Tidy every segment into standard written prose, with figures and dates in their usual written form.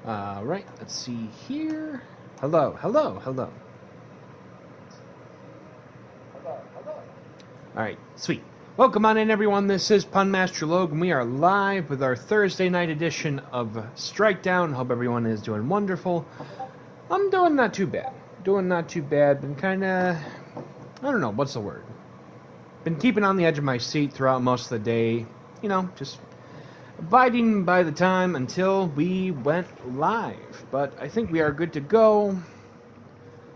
Right, let's see here. Hello, hello, hello. Alright, sweet. Welcome on in, everyone. This is Pun Master Logan. We are live with our Thursday night edition of Strike Down. Hope everyone is doing wonderful. I'm doing not too bad. Been kind of, I don't know, what's the word? Been keeping on the edge of my seat throughout most of the day. You know, just abiding by the time until we went live. But I think we are good to go.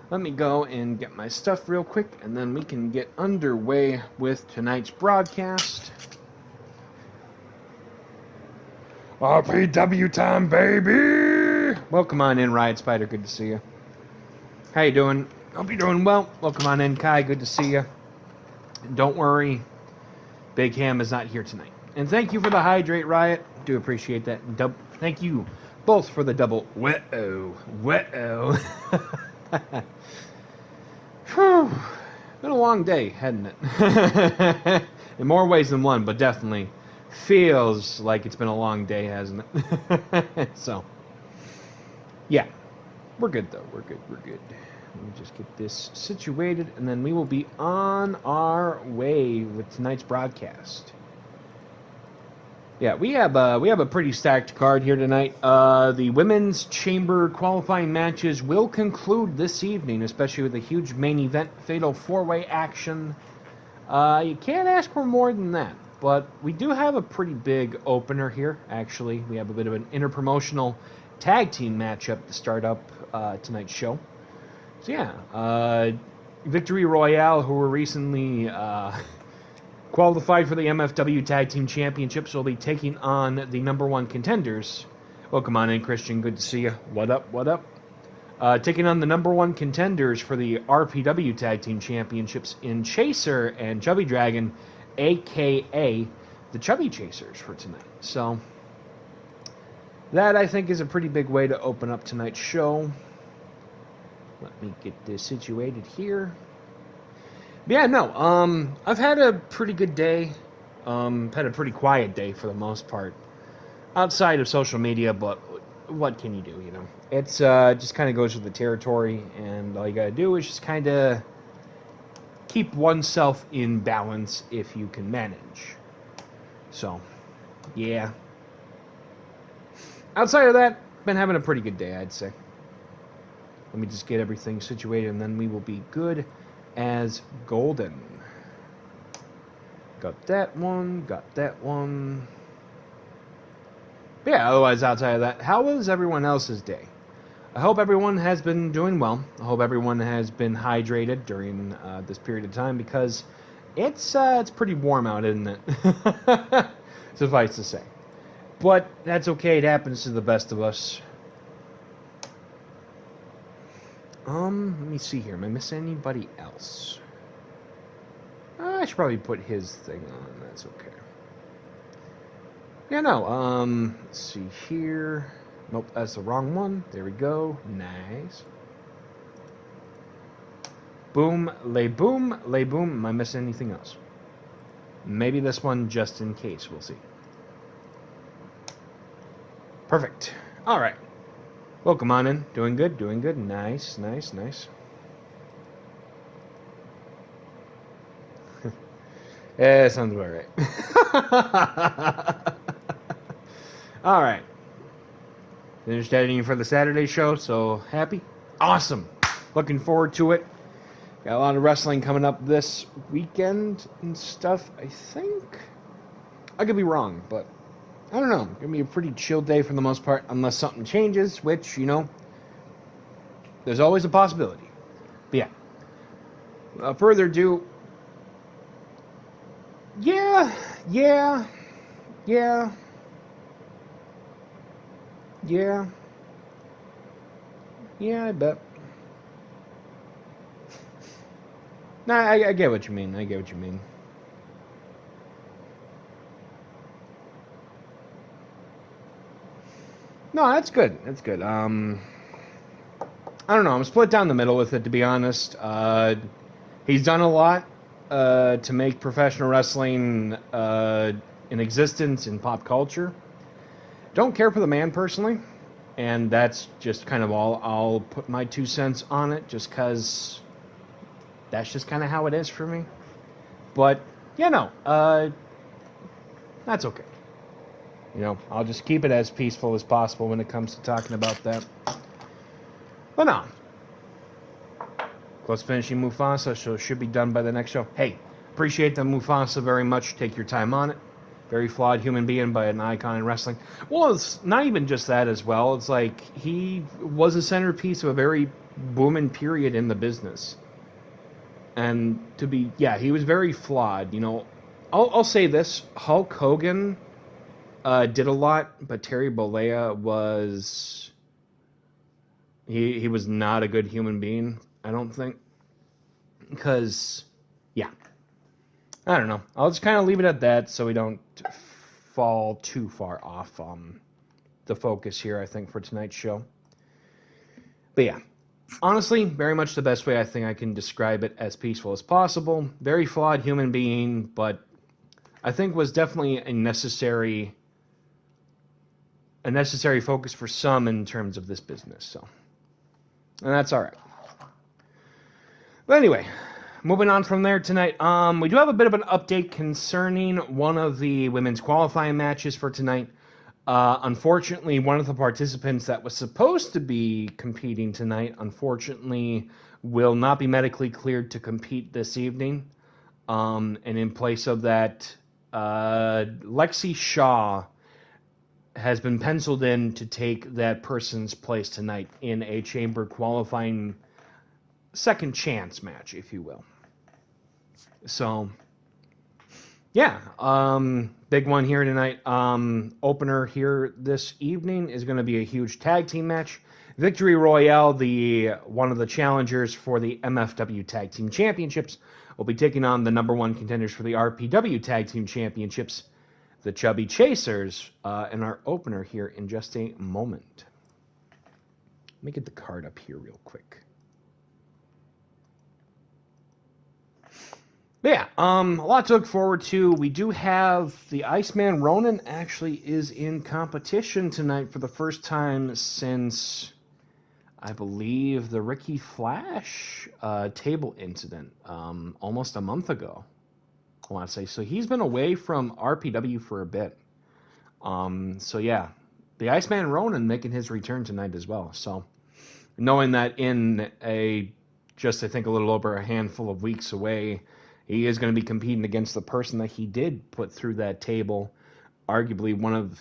Let me go and get my stuff real quick, and then we can get underway with tonight's broadcast. RPW time, baby! Welcome on in, Riot Spider. Good to see you. How you doing? Hope you're doing well. Welcome on in, Kai. Good to see you. Don't worry, Big Ham is not here tonight. And thank you for the hydrate, Riot. Do appreciate that. Thank you both for the double wet-o. Whew. Been a long day, hasn't it? In more ways than one, but definitely feels like it's been a long day, hasn't it? So, yeah. We're good, though. We're good. Let me just get this situated, and then we will be on our way with tonight's broadcast. Yeah, we have a pretty stacked card here tonight. The women's chamber qualifying matches will conclude this evening, especially with a huge main event fatal four-way action. You can't ask for more than that, but we do have a pretty big opener here. Actually, we have a bit of an interpromotional tag team matchup to start up tonight's show. So yeah, Victory Royale, who were recently qualified for the MFW Tag Team Championships, will be taking on the number one contenders. Welcome on in, Christian. Good to see you. What up? Taking on the number one contenders for the RPW Tag Team Championships in Chaser and Chubby Dragon, a.k.a. the Chubby Chasers, for tonight. So, that, I think, is a pretty big way to open up tonight's show. Let me get this situated here. Yeah, no, I've had a pretty good day. Had a pretty quiet day for the most part. Outside of social media, but what can you do, you know? It's, just kind of goes with the territory, and all you gotta do is just kind of keep oneself in balance if you can manage. So, yeah. Outside of that, been having a pretty good day, I'd say. Let me just get everything situated, and then we will be good as golden. Got that one. But yeah, otherwise, outside of that, how was everyone else's day? I hope everyone has been doing well. I hope everyone has been hydrated during this period of time, because it's pretty warm out, isn't it? Suffice to say. But that's okay. It happens to the best of us. Let me see here. Am I missing anybody else? I should probably put his thing on. That's okay. Yeah, no. Let's see here. Nope, that's the wrong one. There we go. Nice. Boom, lay boom, lay boom. Am I missing anything else? Maybe this one just in case. We'll see. Perfect. All right. Welcome on in. Doing good. Nice. Yeah, sounds about right. All right. Finished editing for the Saturday show, so happy? Awesome. Looking forward to it. Got a lot of wrestling coming up this weekend and stuff, I think. I could be wrong, but I don't know. Gonna be a pretty chill day for the most part, unless something changes, which, you know, there's always a possibility. But yeah. Without further ado, yeah, I bet. Nah, I get what you mean. No, that's good. I don't know. I'm split down the middle with it, to be honest. He's done a lot to make professional wrestling in existence in pop culture. Don't care for the man personally. And that's just kind of all I'll put my 2 cents on it, just because that's just kind of how it is for me. But, that's okay. I'll just keep it as peaceful as possible when it comes to talking about that. But no. Close finishing Mufasa, so it should be done by the next show. Hey, appreciate the Mufasa very much. Take your time on it. Very flawed human being, but an icon in wrestling. Well, it's not even just that as well. It's like he was a centerpiece of a very booming period in the business. And he was very flawed. I'll say this: Hulk Hogan did a lot, but Terry Bollea was he was not a good human being. I don't think, because I don't know. I'll just kind of leave it at that so we don't fall too far off the focus here, I think, for tonight's show. But yeah, honestly, very much the best way I think I can describe it, as peaceful as possible. Very flawed human being, but I think was definitely a necessary focus for some in terms of this business. So, and that's all right. But anyway, moving on from there tonight, we do have a bit of an update concerning one of the women's qualifying matches for tonight. Unfortunately, one of the participants that was supposed to be competing tonight, unfortunately, will not be medically cleared to compete this evening. And in place of that, Lexi Shaw has been penciled in to take that person's place tonight in a chamber qualifying second chance match, if you will. So, yeah, big one here tonight. Opener here this evening is going to be a huge tag team match. Victory Royale, one of the challengers for the MFW Tag Team Championships, will be taking on the number one contenders for the RPW Tag Team Championships, the Chubby Chasers, in our opener here in just a moment. Let me get the card up here real quick. But yeah, a lot to look forward to. We do have the Iceman Ronan actually is in competition tonight for the first time since, I believe, the Ricky Flash table incident almost a month ago, I want to say. So he's been away from RPW for a bit. So yeah, the Iceman Ronan making his return tonight as well. So knowing that in I think a little over a handful of weeks away, he is going to be competing against the person that he did put through that table, arguably one of,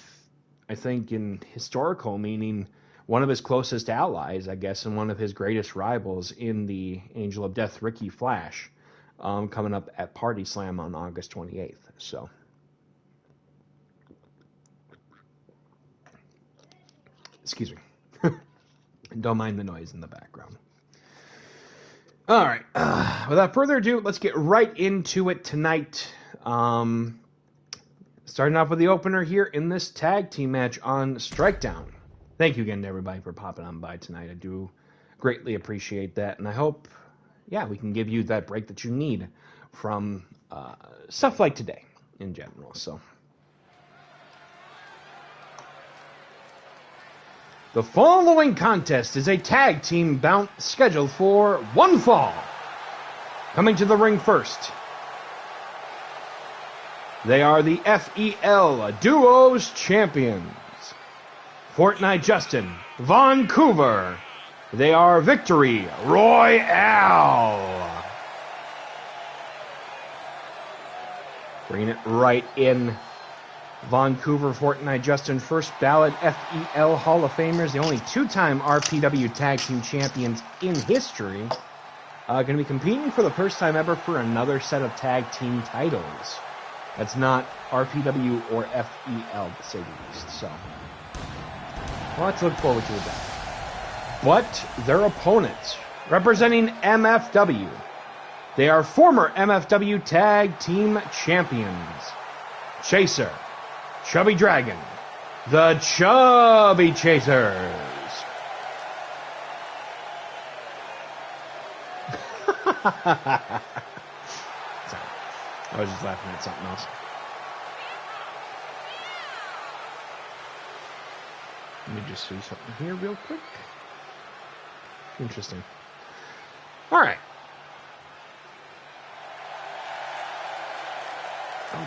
I think in historical meaning, one of his closest allies, I guess, and one of his greatest rivals in the Angel of Death, Ricky Flash, coming up at Party Slam on August 28th. So, excuse me. Don't mind the noise in the background. All right. Without further ado, let's get right into it tonight. Starting off with the opener here in this tag team match on Strikedown. Thank you again to everybody for popping on by tonight. I do greatly appreciate that, and I hope, we can give you that break that you need from stuff like today in general. So, the following contest is a tag team bout scheduled for one fall. Coming to the ring first, they are the FEL Duos Champions, Fortnite Justin, Vancouver. They are Victory Royale. Bringing it right in. Vancouver, Fortnite Justin, first ballot FEL Hall of Famers, the only two-time RPW Tag Team Champions in history, going to be competing for the first time ever for another set of tag team titles. That's not RPW or FEL, to say the least. So, let's look forward to that. But their opponents, representing MFW, they are former MFW Tag Team Champions, Chaser, Chubby Dragon, the Chubby Chasers. Sorry, I was just laughing at something else. Let me just see something here real quick. Interesting. All right. Oh,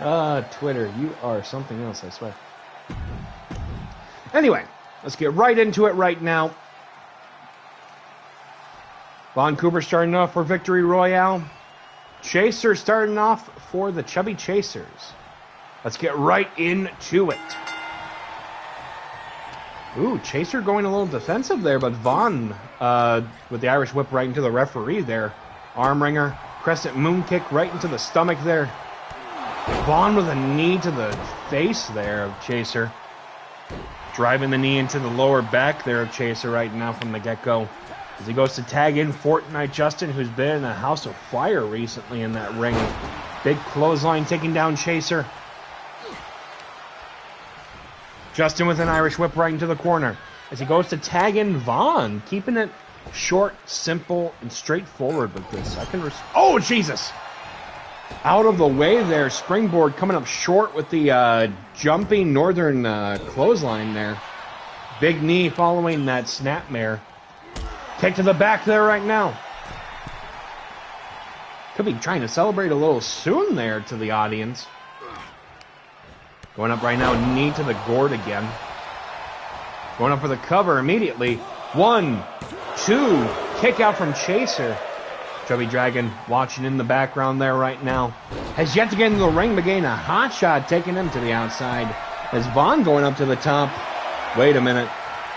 Jesus. Twitter, you are something else, I swear. Anyway, let's get right into it right now. Vancouver starting off for Victory Royale. Chaser starting off for the Chubby Chasers. Let's get right into it. Ooh, Chaser going a little defensive there, but Vaughn with the Irish whip right into the referee there. Arm wringer, crescent moon kick right into the stomach there. Vaughn with a knee to the face there of Chaser. Driving the knee into the lower back there of Chaser right now from the get-go. As he goes to tag in Fortnite Justin, who's been in a house of fire recently in that ring. Big clothesline taking down Chaser. Justin with an Irish whip right into the corner. As he goes to tag in Vaughn, keeping it short, simple, and straightforward with this. Oh, Jesus! Out of the way there. Springboard coming up short with the jumping northern clothesline there. Big knee following that snapmare. Kick to the back there right now. Could be trying to celebrate a little soon there to the audience. Going up right now, knee to the gourd again. Going up for the cover immediately. 1, 2, kick out from Chaser. Chubby Dragon watching in the background there right now. Has yet to get into the ring, but getting a hot shot taking him to the outside. As Vaughn going up to the top. Wait a minute.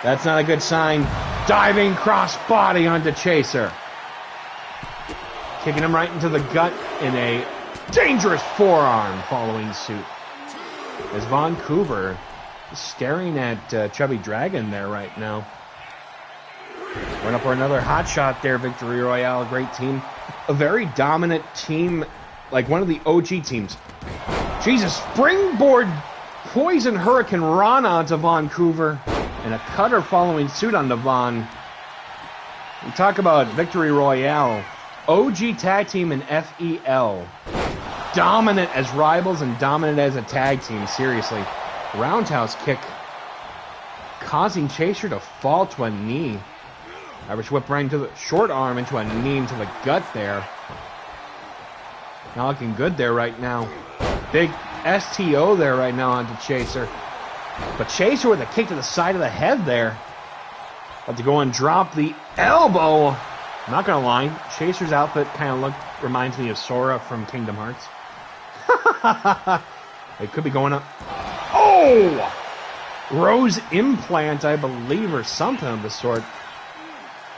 That's not a good sign. Diving cross body onto Chaser. Kicking him right into the gut in a dangerous forearm following suit. As Vancouver is staring at Chubby Dragon there right now. Went up for another hot shot there, Victory Royale, a great team. A very dominant team, like one of the OG teams. Jesus, springboard poison hurricane Rana onto Vancouver. And a cutter following suit on Vaughn. We talk about Victory Royale. OG tag team and FEL. Dominant as rivals and dominant as a tag team, seriously. Roundhouse kick. Causing Chaser to fall to a knee. Irish whip right into the short arm into a knee into the gut there. Not looking good there right now. Big STO there right now onto Chaser. But Chaser with a kick to the side of the head there. About to go and drop the elbow. I'm not going to lie. Chaser's outfit kind of reminds me of Sora from Kingdom Hearts. It could be going up. Oh! Rose implant, I believe, or something of the sort.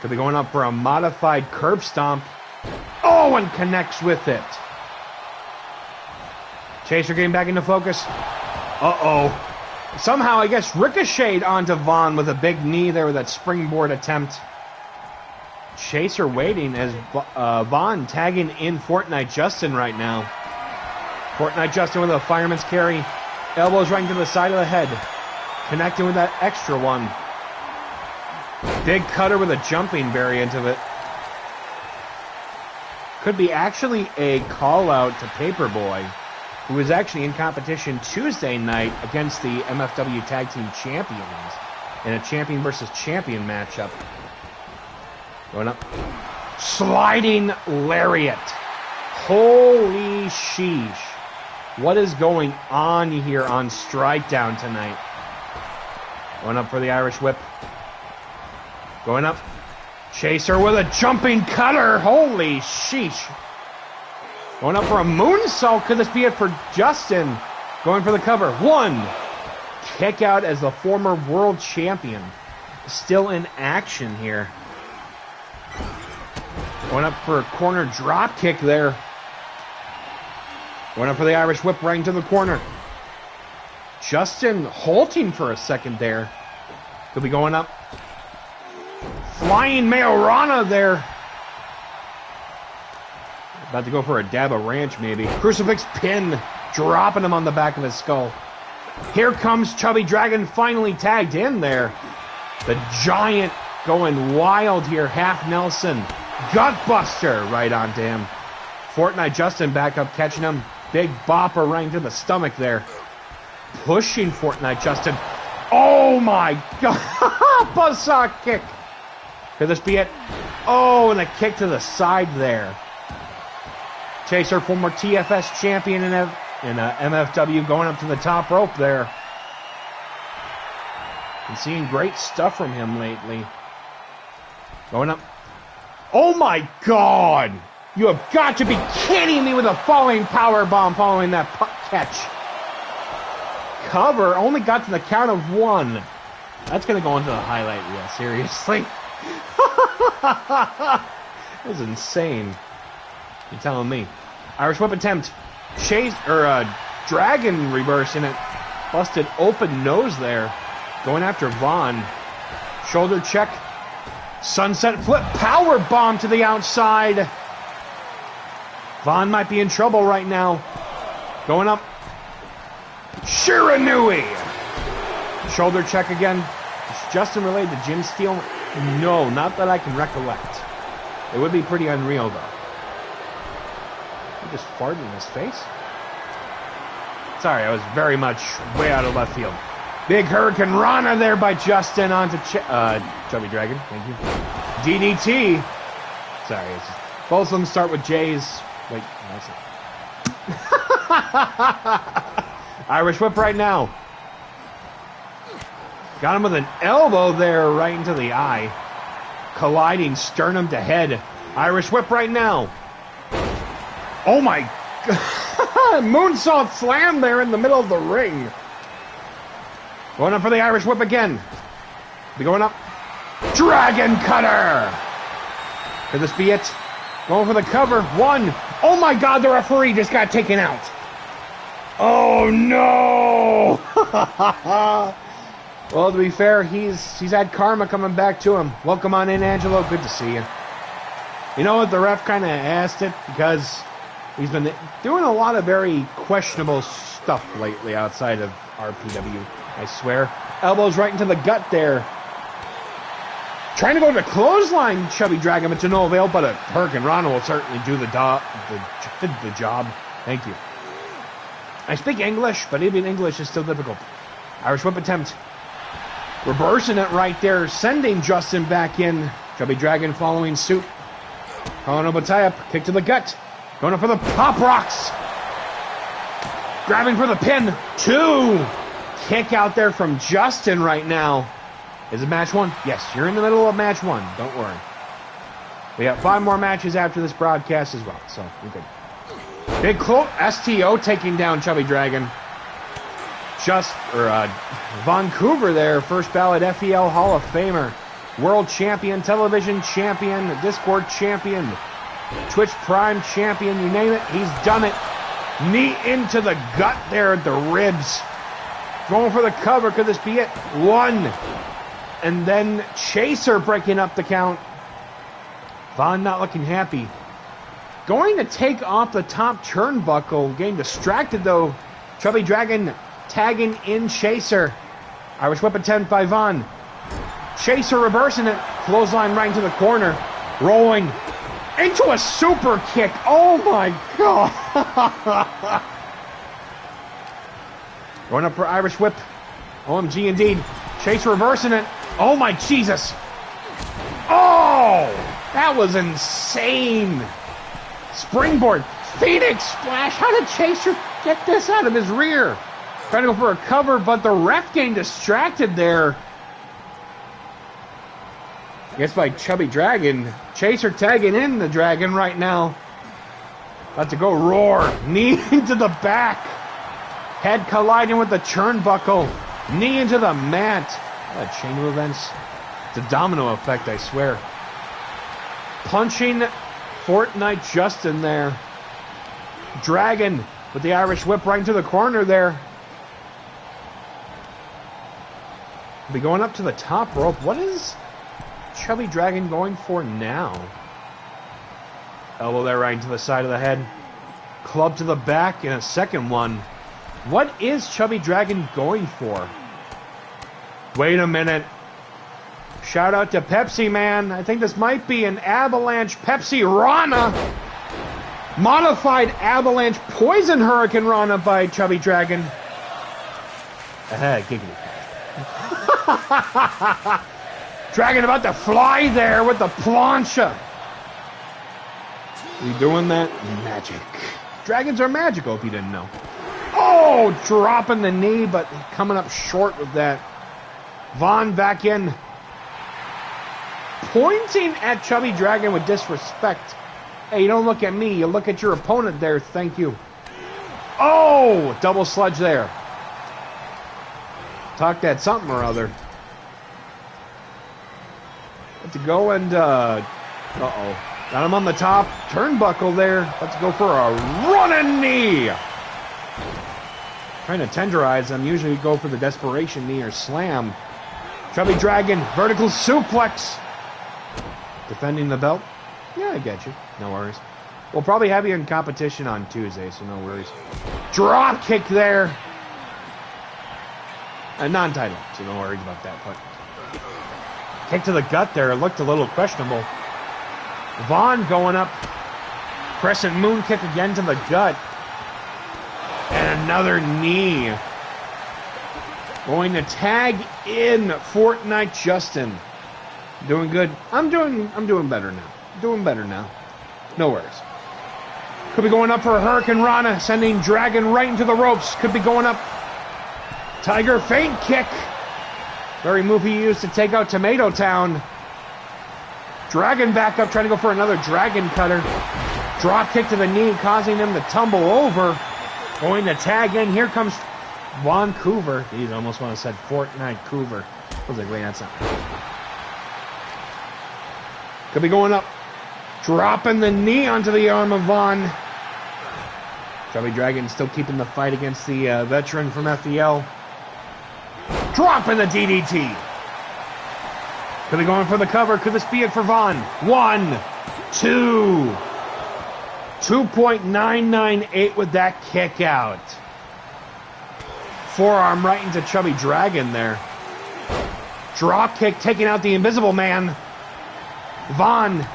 Could be going up for a modified curb stomp. Oh, and connects with it. Chaser getting back into focus. Uh-oh. Somehow, I guess, ricocheted onto Vaughn with a big knee there with that springboard attempt. Chaser waiting as Vaughn tagging in Fortnite Justin right now. Fortnite Justin with a fireman's carry. Elbows right into the side of the head. Connecting with that extra one. Big cutter with a jumping variant of it. Could be actually a call out to Paperboy, who was actually in competition Tuesday night against the MFW Tag Team Champions in a champion versus champion matchup. Going up. Sliding lariat. Holy sheesh. What is going on here on Strikedown tonight? Going up for the Irish whip. Going up. Chaser with a jumping cutter. Holy sheesh. Going up for a moonsault. Could this be it for Justin? Going for the cover. 1. Kick out as the former world champion. Still in action here. Going up for a corner drop kick there. Going up for the Irish whip right into the corner. Justin halting for a second there. Could be going up. Flying Majorana there. About to go for a dab of ranch, maybe. Crucifix pin, dropping him on the back of his skull. Here comes Chubby Dragon, finally tagged in there. The Giant going wild here, half Nelson. Gutbuster right onto him. Fortnite Justin back up, catching him. Big bopper right into the stomach there. pushing Fortnite Justin. Oh my god! Buzzsaw kick. Could this be it? Oh, and a kick to the side there. Chaser, former TFS champion in MFW, going up to the top rope there. Been seeing great stuff from him lately. Going up. Oh my god! You have got to be kidding me with a falling power bomb following that puck catch. Cover, only got to the count of 1. That's going to go into the highlight reel, seriously. That was insane. You're telling me. Irish whip attempt. Chase, or Dragon reverse in it. Busted open nose there. Going after Vaughn. Shoulder check. Sunset flip. Power bomb to the outside. Vaughn might be in trouble right now. Going up. Shiranui. Shoulder check again. Is Justin related to Jim Steele? No, not that I can recollect. It would be pretty unreal, though. He just farted in his face? Sorry, I was very much way out of left field. Big Hurricane Rana there by Justin onto Chubby Dragon. Thank you. DDT. Sorry, it's just, both of them start with J's. Wait, no, that's it. Irish whip right now. Got him with an elbow there right into the eye. Colliding sternum to head. Irish whip right now. Oh my god. Moonsault slam there in the middle of the ring. Going up for the Irish whip again. Be going up. Dragon cutter. Could this be it? Going for the cover. 1. Oh my god, the referee just got taken out. Oh no! Well, to be fair, he's had karma coming back to him. Welcome on in, Angelo. Good to see you. You know what? The ref kind of asked it because he's been doing a lot of very questionable stuff lately outside of RPW, I swear. Elbows right into the gut there. Trying to go to the clothesline, Chubby Dragon, but to no avail, but a Hurricane Rana will certainly do the job. Thank you. I speak English, but even English is still difficult. Irish whip attempt. Reversing it right there, sending Justin back in. Chubby Dragon following suit. Calling up a tie-up, kick to the gut. Going up for the pop rocks. Grabbing for the pin. 2. Kick out there from Justin right now. Is it match 1? Yes, you're in the middle of match 1. Don't worry. We have 5 more matches after this broadcast as well, so we're good. Big STO taking down Chubby Dragon. Vancouver there, first ballot FEL Hall of Famer. World champion, television champion, Discord champion, Twitch Prime champion, you name it, he's done it. Knee into the gut there at the ribs. Going for the cover, could this be it? 1. And then Chaser breaking up the count. Vaughn not looking happy. Going to take off the top turnbuckle. Getting distracted though. Chubby Dragon tagging in Chaser. Irish whip attempt by Vaughn. Chaser reversing it. Clothesline right into the corner. Rolling into a super kick. Oh my god. Going up for Irish whip. OMG indeed. Chaser reversing it. Oh my Jesus. Oh! That was insane. Springboard. Phoenix splash. How did Chaser get this out of his rear? Trying to go for a cover, but the ref getting distracted there. I guess by Chubby Dragon. Chaser tagging in the Dragon right now. About to go roar. Knee into the back. Head colliding with the turnbuckle. Knee into the mat. What a chain of events. It's a domino effect, I swear. Punching Fortnite Justin there. Dragon with the Irish whip right into the corner there. Be going up to the top rope. What is Chubby Dragon going for now? Elbow there right into the side of the head. Club to the back and a second one. What is Chubby Dragon going for? Wait a minute. Shout out to Pepsi Man. I think this might be an Avalanche Pepsi Rana. Modified Avalanche Poison Hurricane Rana by Chubby Dragon. Giggity. Dragon about to fly there with the plancha. You doing that? Magic. Dragons are magical, if you didn't know. Oh, dropping the knee, but coming up short with that. Vaughn back in. Pointing at Chubby Dragon with disrespect. Hey, you don't look at me. You look at your opponent there. Thank you. Oh, double sludge there. Talk that something or other. Have to go and, uh-oh. Got him on the top. Turnbuckle there. Let's go for a running knee. Trying to tenderize them. Usually go for the desperation knee or slam. Chubby Dragon, vertical suplex. Defending the belt. Yeah, I get you. No worries. We'll probably have you in competition on Tuesday, so no worries. Drop kick there. A non-title, so no worries about that. But kick to the gut there. It looked a little questionable. Vaughn going up. Crescent moon kick again to the gut. And another knee. Going to tag in Fortnite Justin. Doing good. I'm doing better now. Doing better now. No worries. Could be going up for a Hurricane Rana, sending Dragon right into the ropes. Could be going up. Tiger feint kick. Very move he used to take out Tomato Town. Dragon back up, trying to go for another Dragon Cutter. Drop kick to the knee, causing him to tumble over. Going to tag in. Here comes Vancouver. Geez, I almost want to say Fortnite Coover. I was like, wait, that's not. Could be going up. Dropping the knee onto the arm of Vaughn. Chubby Dragon still keeping the fight against the veteran from FEL. Dropping the DDT. Could be going for the cover. Could this be it for Vaughn? 1, 2. 2.998 with that kick out. Forearm right into Chubby Dragon there. Drop kick taking out the Invisible Man. Vaughn,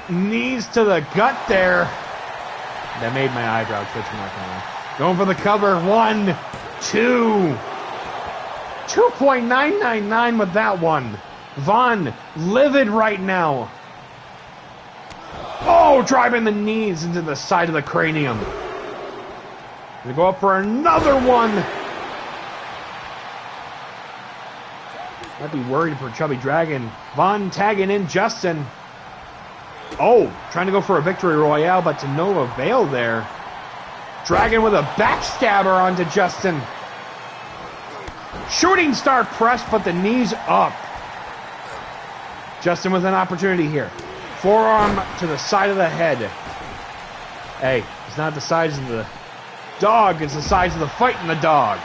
knees to the gut there. That made my eyebrow twitch. Going for the cover. 1, 2. 2.999 with that one. Vaughn, livid right now. Oh, driving the knees into the side of the cranium. Gonna go up for another one. I'd be worried for Chubby Dragon. Vaughn tagging in Justin. Oh, trying to go for a victory royale, but to no avail there. Dragon with a backstabber onto Justin. Shooting star press, but the knees up. Justin with an opportunity here. Forearm to the side of the head. Hey, it's not the size of the dog, it's the size of the fighting the dog.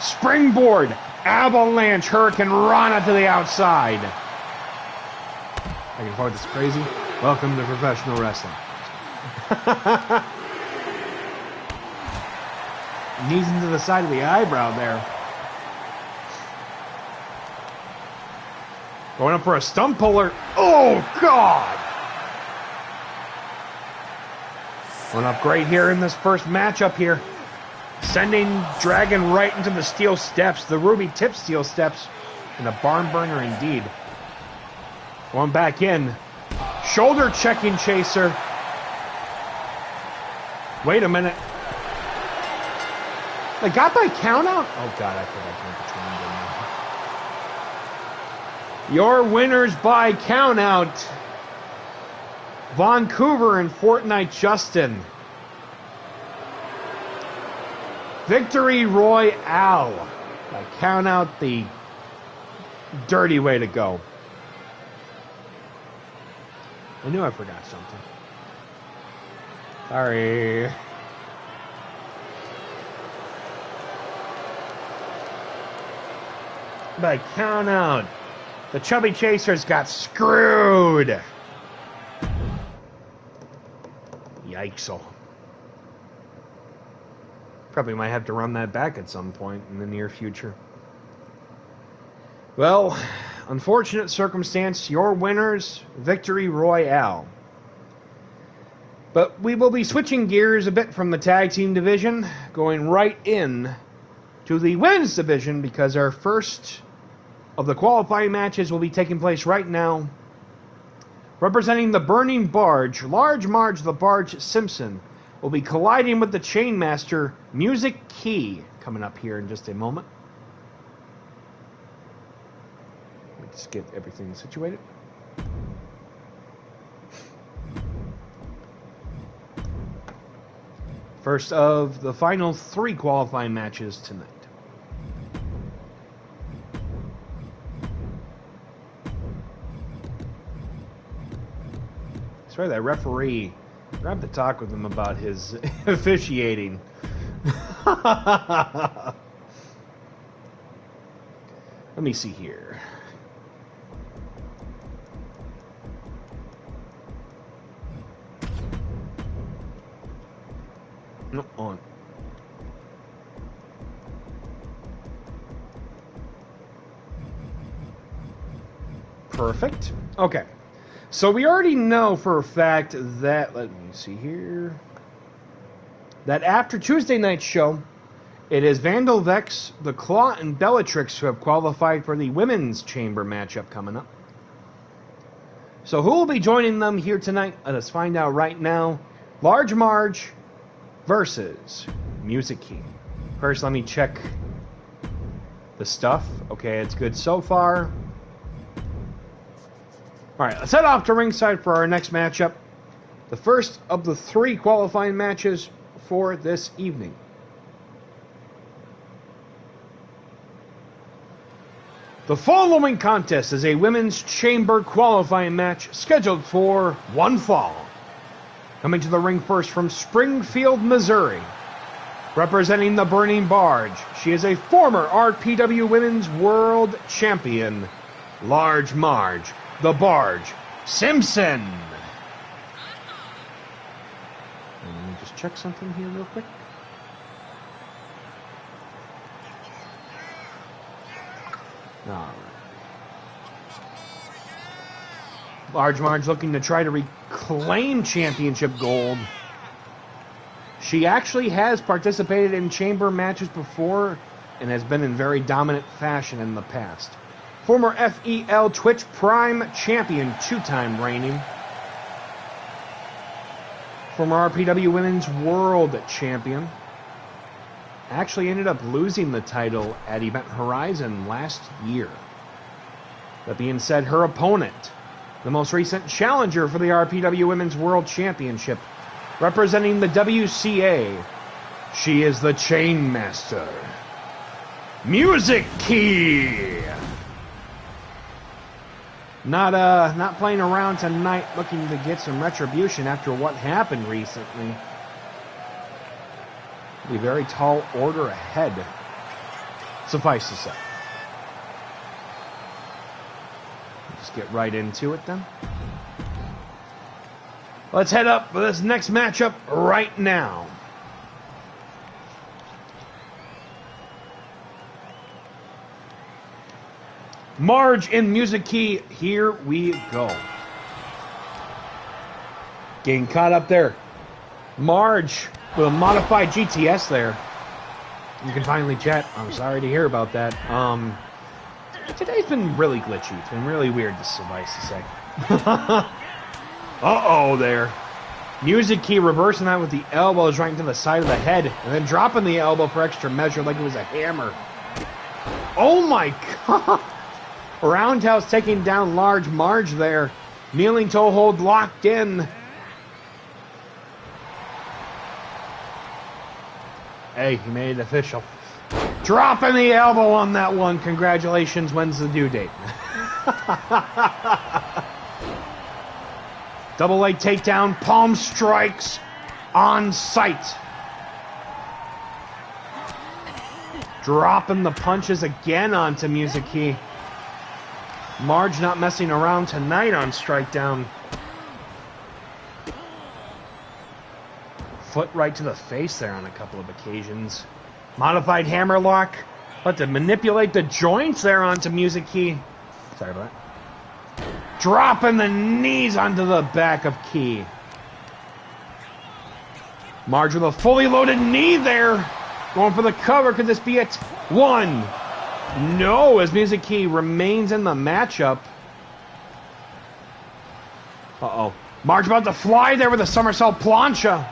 Springboard, avalanche, Hurricane Rana to the outside. I can afford this crazy. Welcome to professional wrestling. Knees into the side of the eyebrow there. Going up for a stump puller. Oh, God! Going up great here in this first matchup here. Sending Dragon right into the steel steps. The ruby tip steel steps. And a barn burner indeed. Going back in. Shoulder checking chaser. Wait a minute. They got by count out? Oh, God, I forgot to make the twin. Your winners by countout, Vancouver and Fortnite Justin. Victory Royale. By countout, the dirty way to go. I knew I forgot something. Sorry. By countout. The Chubby Chasers got screwed. Yikes. Probably might have to run that back at some point in the near future. Well, unfortunate circumstance, your winners, Victory Royale. But we will be switching gears a bit from the tag team division, going right in to the women's division because our first of the qualifying matches will be taking place right now. Representing the Burning Barge, Large Marge the Barge Simpson will be colliding with the Chainmaster Music Key coming up here in just a moment. Let's get everything situated. First of the final 3 qualifying matches tonight. Sorry, that referee. I have to talk with him about his officiating. Let me see here. No, on. Perfect. Okay. So we already know for a fact that, let me see here, that after Tuesday night's show, it is Vandal Vex, The Claw, and Bellatrix who have qualified for the women's chamber matchup coming up. So who will be joining them here tonight? Let us find out right now. Large Marge versus Music Key. First, let me check the stuff. Okay, it's good so far. Alright, let's head off to ringside for our next matchup. The first of the 3 qualifying matches for this evening. The following contest is a women's chamber qualifying match scheduled for one fall. Coming to the ring first from Springfield, Missouri. Representing the Burning Barge, she is a former RPW Women's World Champion, Large Marge the Barge Simpson. And let me just check something here real quick. Alright. Large Marge looking to try to reclaim championship gold. She actually has participated in chamber matches before and has been in very dominant fashion in the past. Former FEL Twitch Prime Champion, 2-time reigning. Former RPW Women's World Champion. Actually ended up losing the title at Event Horizon last year. That being said, her opponent, the most recent challenger for the RPW Women's World Championship, representing the WCA, she is the Chainmaster, Music Key. Not playing around tonight, looking to get some retribution after what happened recently. A very tall order ahead, suffice to say. Just get right into it then. Let's head up for this next matchup right now. Marge and Music Key, here we go. Getting caught up there. Marge with a modified GTS there. You can finally chat. I'm sorry to hear about that. Today's been really glitchy. It's been really weird, to suffice to say. Uh-oh there. Music Key reversing that with the elbows right into the side of the head, and then dropping the elbow for extra measure like it was a hammer. Oh my god! Roundhouse taking down Large Marge there. Kneeling toe hold locked in. Hey, he made it official. Dropping the elbow on that one. Congratulations, when's the due date? Double leg takedown, palm strikes on sight. Dropping the punches again onto Music Key. Marge not messing around tonight on strike down. Foot right to the face there on a couple of occasions. Modified hammerlock. But to manipulate the joints there onto Music Key. Sorry about that. Dropping the knees onto the back of Key. Marge with a fully loaded knee there. Going for the cover. Could this be it? 1. No, as Mizuki remains in the matchup. Uh-oh. Marge about to fly there with a somersault plancha.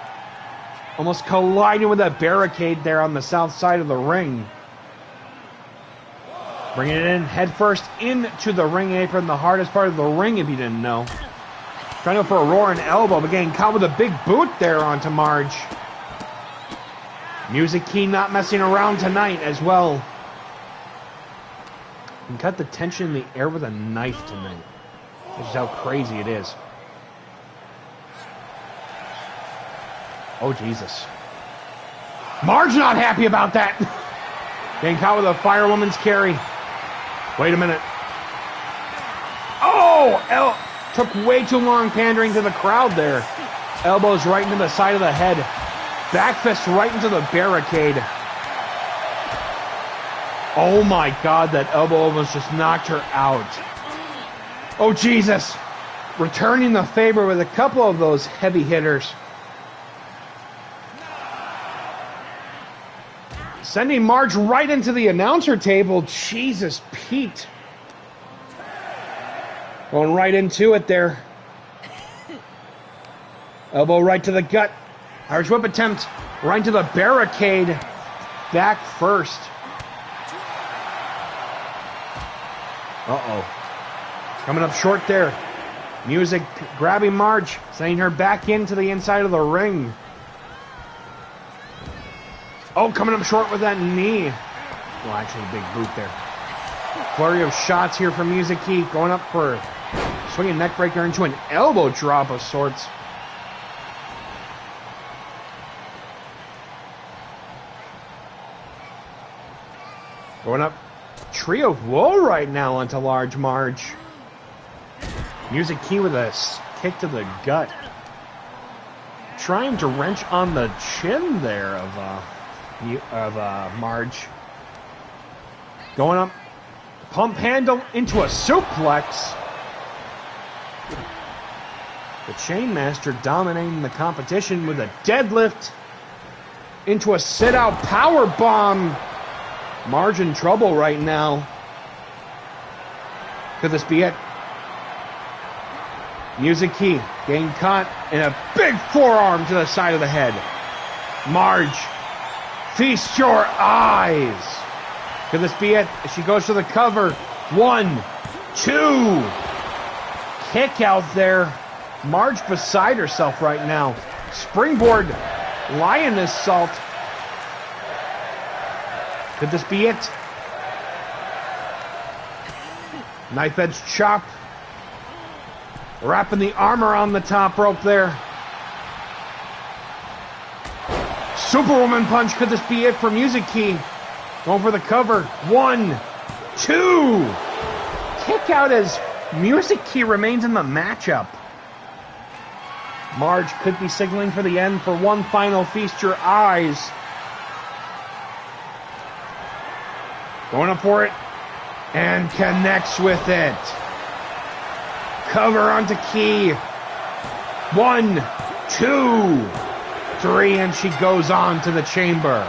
Almost colliding with that barricade there on the south side of the ring. Bringing it in headfirst into the ring apron, the hardest part of the ring if you didn't know. Trying to go for a roaring elbow, but getting caught with a big boot there onto Marge. Mizuki not messing around tonight as well. And cut the tension in the air with a knife tonight. This is how crazy it is. Oh, Jesus. Marge not happy about that. Getting caught with a firewoman's carry. Wait a minute. Oh! Took way too long pandering to the crowd there. Elbows right into the side of the head. Back fist right into the barricade. Oh my God, that elbow almost just knocked her out. Oh, Jesus. Returning the favor with a couple of those heavy hitters. Sending Marge right into the announcer table. Jesus, Pete. Going right into it there. Elbow right to the gut. Irish whip attempt. Right to the barricade. Back first. Uh-oh. Coming up short there. Music grabbing Marge. Sending her back into the inside of the ring. Oh, coming up short with that knee. Well, actually, a big boot there. Flurry of shots here from Mizuki. Going up for a swinging neck breaker into an elbow drop of sorts. Going up. Tree of woe right now onto large Marge. Mizuki with a kick to the gut. Trying to wrench on the chin there of Marge. Going up. Pump handle into a suplex. The Chainmaster dominating the competition with a deadlift into a sit-out power bomb. Marge in trouble right now. Could this be it? Mizuki getting caught in a big forearm to the side of the head. Marge, feast your eyes. Could this be it? She goes for the cover. 1, 2. Kick out there. Marge beside herself right now. Springboard lioness salt. Could this be it? Knife edge chop. Wrapping the armor on the top rope there. Superwoman punch. Could this be it for Mizuki? Going for the cover. 1, 2. Kick out as Mizuki remains in the matchup. Marge could be signaling for the end for one final feast your eyes. Going up for it. And connects with it. Cover onto Key. 1, 2, 3, and she goes on to the chamber.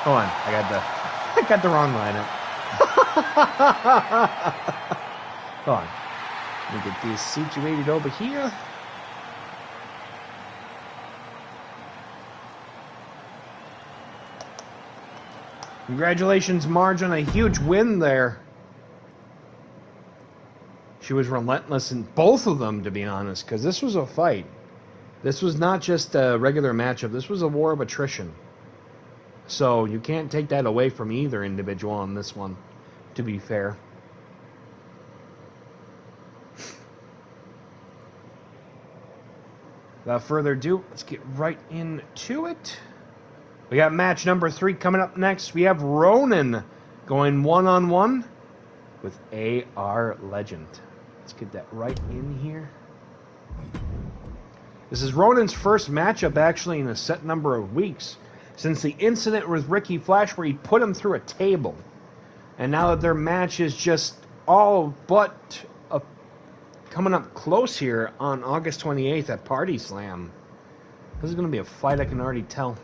Hold on, I got the wrong lineup. Hold on. Let me get this situated over here. Congratulations, Marge, on a huge win there. She was relentless in both of them, to be honest, because this was a fight. This was not just a regular matchup. This was a war of attrition. So you can't take that away from either individual on this one, to be fair. Without further ado, let's get right into it. We got match number 3 coming up next. We have Ronan going one-on-one with AR Legend. Let's get that right in here. This is Ronan's first matchup actually in a set number of weeks since the incident with Ricky Flash where he put him through a table. And now that their match is just all but coming up close here on August 28th at Party Slam. This is going to be a fight, I can already tell.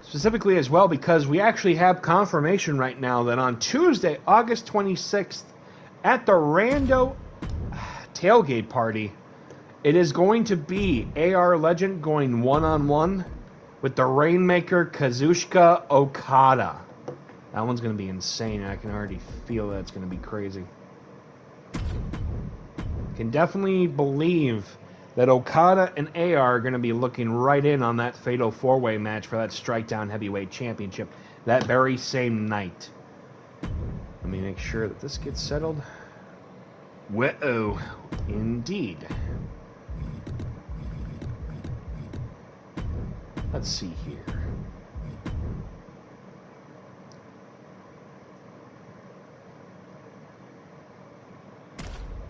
Specifically as well because we actually have confirmation right now that on Tuesday, August 26th, at the Rando tailgate party, it is going to be AR Legend going one-on-one with the Rainmaker Kazuchika Okada. That one's going to be insane. I can already feel that it's going to be crazy. Can definitely believe that Okada and AR are going to be looking right in on that fatal four-way match for that Strikedown Heavyweight Championship that very same night. Let me make sure that this gets settled. Whoa, indeed. Let's see here.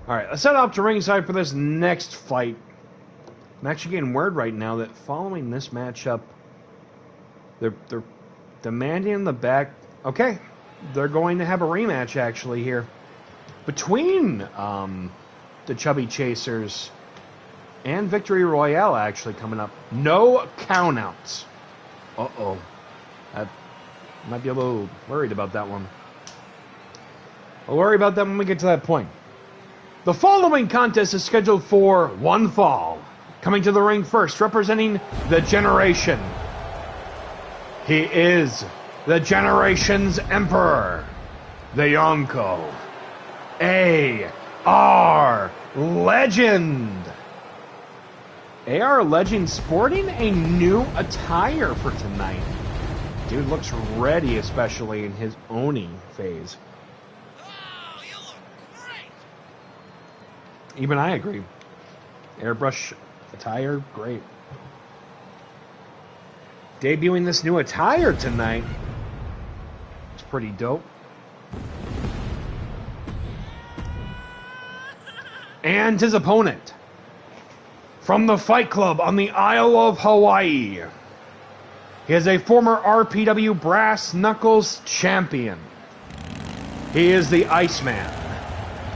Alright, let's head up to ringside for this next fight. I'm actually getting word right now that following this matchup, they're demanding in the back. Okay, they're going to have a rematch actually here between the Chubby Chasers and Victory Royale actually coming up. No countouts. Uh-oh. I might be a little worried about that one. I'll worry about that when we get to that point. The following contest is scheduled for one fall. Coming to the ring first, representing the Generation. He is the Generation's Emperor, the Yonko. AR Legend. AR Legend sporting a new attire for tonight. Dude looks ready, especially in his Oni phase. Oh, you look great. Even I agree. Airbrush attire, great. Debuting this new attire tonight. It's pretty dope. And his opponent, from the Fight Club on the Isle of Hawaii, he is a former RPW Brass Knuckles champion. He is the Iceman,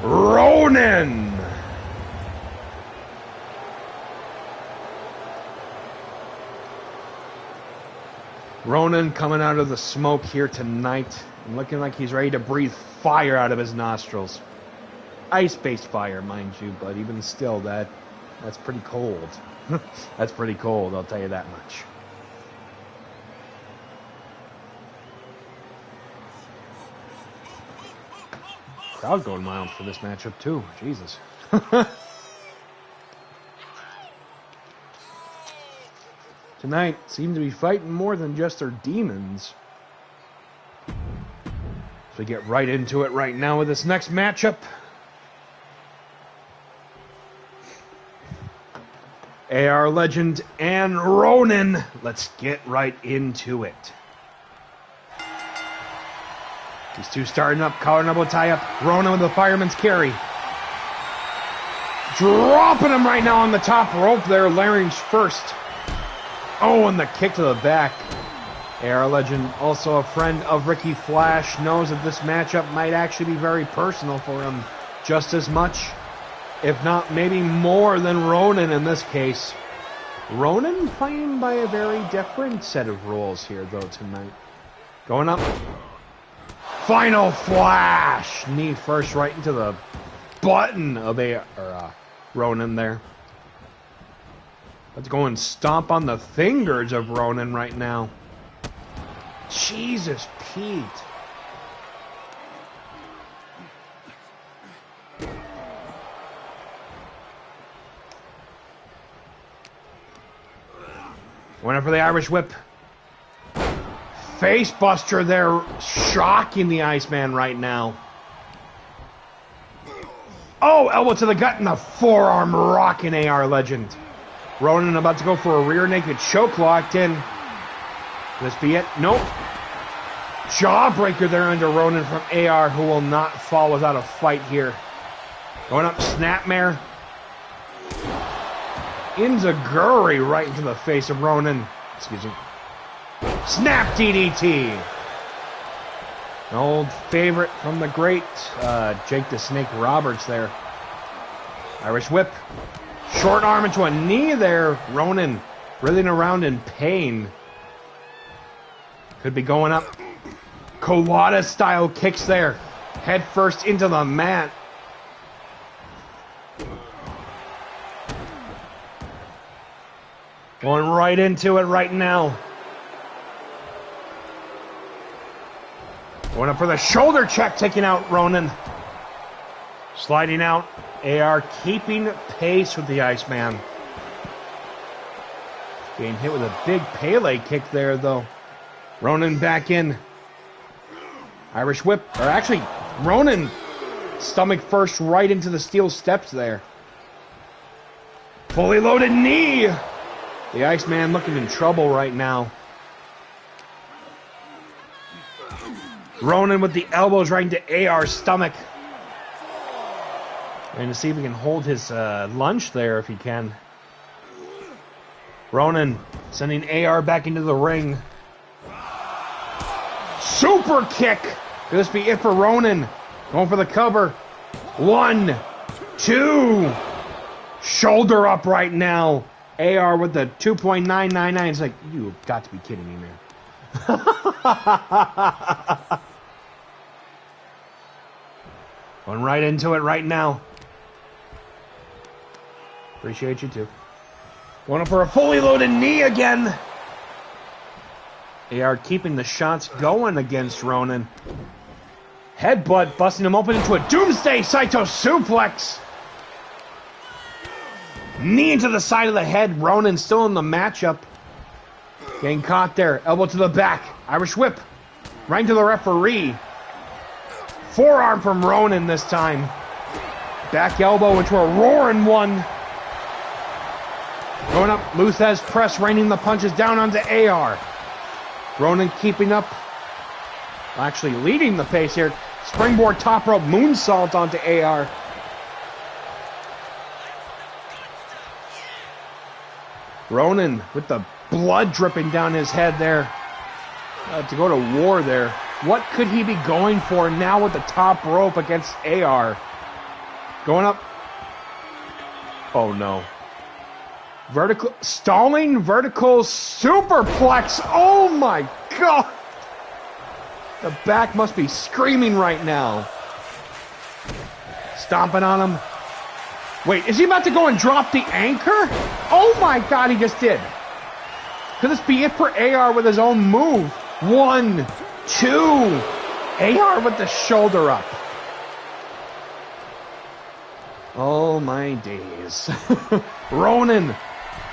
Ronin. Ronin coming out of the smoke here tonight, and looking like he's ready to breathe fire out of his nostrils. Ice-based fire, mind you, but even still, that's pretty cold. That's pretty cold, I'll tell you that much. Crowd going wild for this matchup too. Jesus. Tonight seem to be fighting more than just their demons. So we get right into it right now with this next matchup. AR Legend and Ronin. Let's get right into it. These two starting up, collar elbow tie up. Ronin with the fireman's carry. Dropping him right now on the top rope there, larynx first. Oh, and the kick to the back. AR Legend, also a friend of Ricky Flash, knows that this matchup might actually be very personal for him. Just as much, if not maybe more than Ronin in this case. Ronin playing by a very different set of rules here, though, tonight. Going up. Final flash! Knee first right into the button of Ronin there. Let's go and stomp on the fingers of Ronin right now. Jesus, Pete. Went for the Irish whip. Face buster there, shocking the Iceman right now. Oh, elbow to the gut and the forearm rocking AR Legend. Ronin about to go for a rear naked choke locked in. This be it? Nope. Jawbreaker there under Ronin from AR, who will not fall without a fight here. Going up, snapmare. Enziguri right into the face of Ronin. Excuse me. Snap DDT. An old favorite from the great Jake the Snake Roberts there. Irish whip. Short arm into a knee there. Ronan writhing around in pain. Could be going up. Colada style kicks there. Head first into the mat. Going right into it right now. Going up for the shoulder check, taking out Ronan. Sliding out. AR keeping pace with the Iceman. Getting hit with a big Pele kick there, though. Ronan back in. Irish whip. Or actually, Ronan stomach first right into the steel steps there. Fully loaded knee. The Iceman looking in trouble right now. Ronan with the elbows right into AR's stomach. Trying to see if he can hold his lunge there if he can. Ronan sending AR back into the ring. Super kick. Could this be it for Ronan? Going for the cover. 1, 2. Shoulder up right now. AR with the 2.999. It's like, you've got to be kidding me, man. Going right into it right now. Appreciate you too. Going up for a fully loaded knee again. They are keeping the shots going against Ronan. Headbutt busting him open into a Doomsday Saito suplex. Knee into the side of the head. Ronan still in the matchup. Getting caught there. Elbow to the back. Irish whip. Right to the referee. Forearm from Ronan this time. Back elbow into a roaring one. Going up. Luthez press. Raining the punches down onto AR. Ronan keeping up. Actually leading the pace here. Springboard top rope moonsault onto AR. Ronan with the blood dripping down his head there. To go to war there. What could he be going for now with the top rope against AR? Going up. Oh no. Vertical, stalling vertical superplex. Oh my god. The back must be screaming right now. Stomping on him. Wait, is he about to go and drop the anchor? Oh my god, he just did. Could this be it for AR with his own move? 1, 2. AR with the shoulder up. Oh my days. Ronan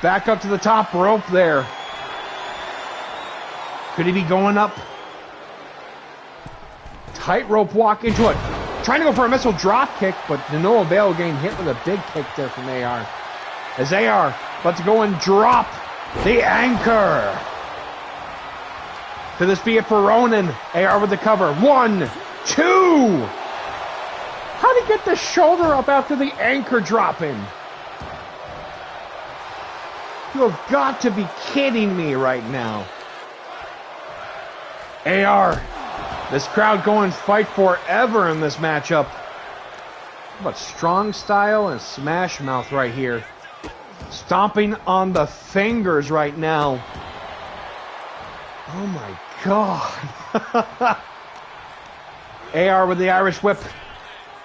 back up to the top rope there. Could he be going up? Tightrope walk into it. Trying to go for a missile drop kick, but to no avail, getting hit with a big kick there from AR. As AR about to go and drop the anchor. Could this be it for Ronan? AR with the cover. 1, 2. How'd he get the shoulder up after the anchor dropping? You have got to be kidding me right now. AR. This crowd going fight forever in this matchup. How about strong style and smash mouth right here. Stomping on the fingers right now. Oh my god. AR with the Irish whip.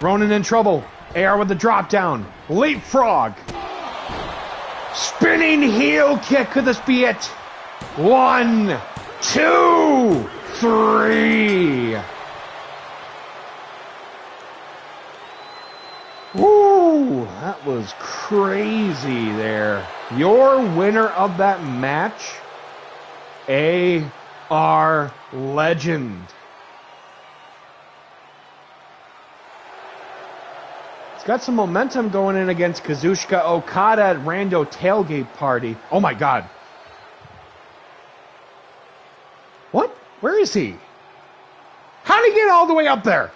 Ronan in trouble. AR with the drop down. Leapfrog. Spinning heel kick. Could this be it? 1, 2, 3. Woo, that was crazy there. Your winner of that match, AR Legend. It's got some momentum going in against Kazuchika Okada at Rando Tailgate Party. Oh my god. What? Where is he? How did he get all the way up there?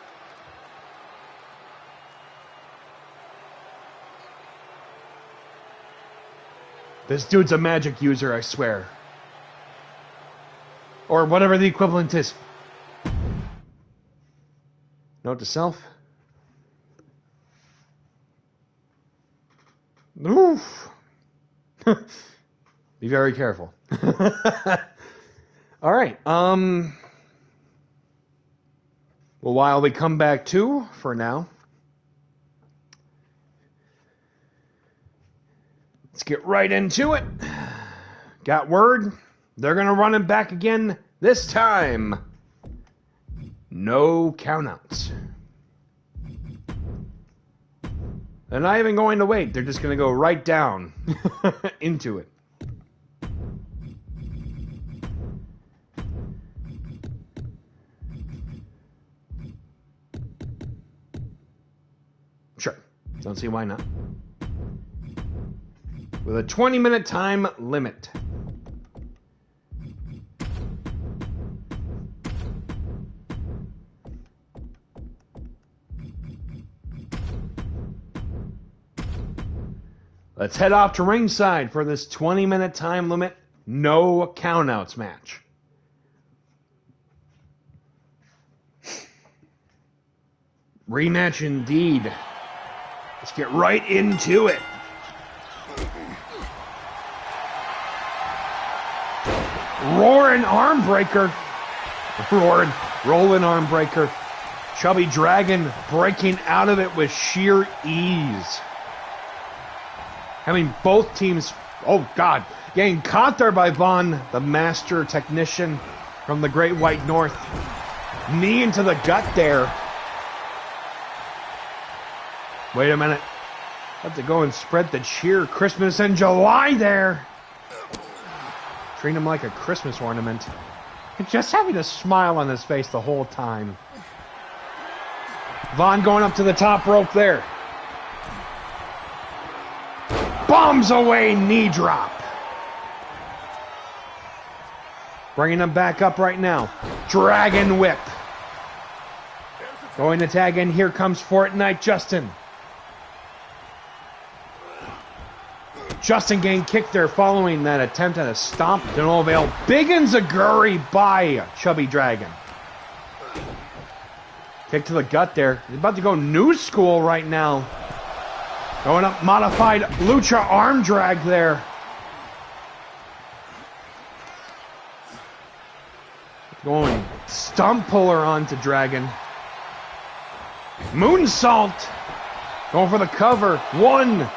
This dude's a magic user, I swear. Or whatever the equivalent is. Note to self. Oof. Be very careful. All right. Well, while we come back to, for now, let's get right into it. Got word? They're going to run it back again this time. No countouts. They're not even going to wait. They're just going to go right down into it. Sure. Don't see why not. With a 20-minute time limit. Let's head off to ringside for this 20-minute time limit, no countouts match. Rematch indeed. Let's get right into it. Roaring arm breaker. Rolling arm breaker. Chubby Dragon breaking out of it with sheer ease. Having both teams, oh God, getting caught there by Vaughn, the master technician from the Great White North. Knee into the gut there. Wait a minute. Have to go and spread the cheer. Christmas in July there. Treat him like a Christmas ornament. Just having a smile on his face the whole time. Vaughn going up to the top rope there. Bombs away, knee drop. Bringing him back up right now. Dragon whip. Going to tag in. Here comes Fortnite Justin. Justin getting kicked there following that attempt at a stomp. To no avail. Big Enziguri by Chubby Dragon. Kick to the gut there. He's about to go new school right now. Going up, modified Lucha arm drag there. Going stump puller onto Dragon. Moonsault. Going for the cover. One.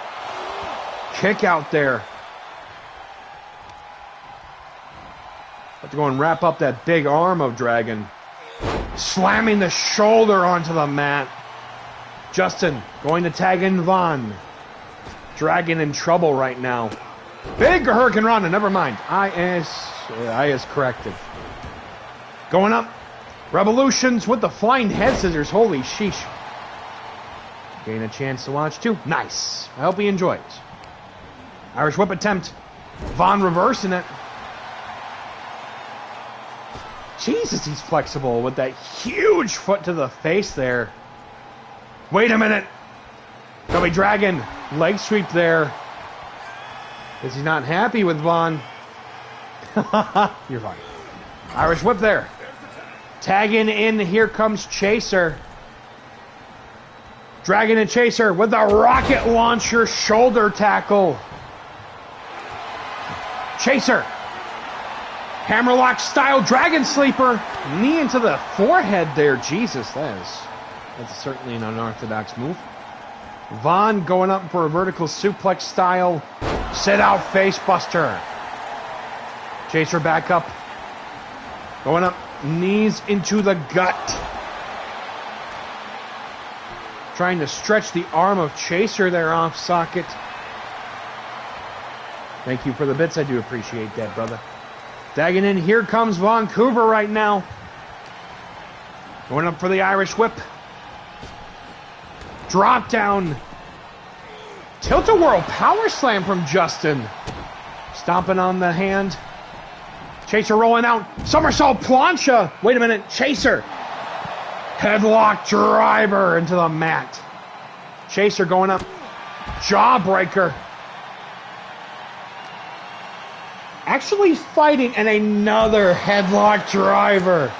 Kick out there. Have to go and wrap up that big arm of Dragon. Slamming the shoulder onto the mat. Justin going to tag in Vaughn. Dragon in trouble right now. Big Hurricane Rana, never mind. I is corrected. Going up. Revolutions with the flying head scissors. Holy sheesh. Getting a chance to watch too. Nice. I hope he enjoys. Irish whip attempt. Vaughn reversing it. Jesus, he's flexible with that huge foot to the face there. Wait a minute. Chubby Dragon, leg sweep there. Is he not happy with Vaughn? You're fine. Irish whip there. Tagging in, here comes Chaser. Dragon and Chaser with the rocket launcher shoulder tackle. Chaser. Hammerlock style Dragon Sleeper. Knee into the forehead there. Jesus, that's certainly an unorthodox move. Vaughn going up for a vertical suplex style sit out face buster. Chaser back up. Going up, knees into the gut. Trying to stretch the arm of Chaser there off socket. Thank you for the bits. I do appreciate that, brother. Dagging in, here comes Vancouver right now. Going up for the Irish whip. Drop down. Tilt-a-whirl power slam from Justin. Stomping on the hand. Chaser rolling out. Somersault plancha. Wait a minute. Chaser. Headlock driver into the mat. Chaser going up. Jawbreaker. Actually fighting, and another headlock driver.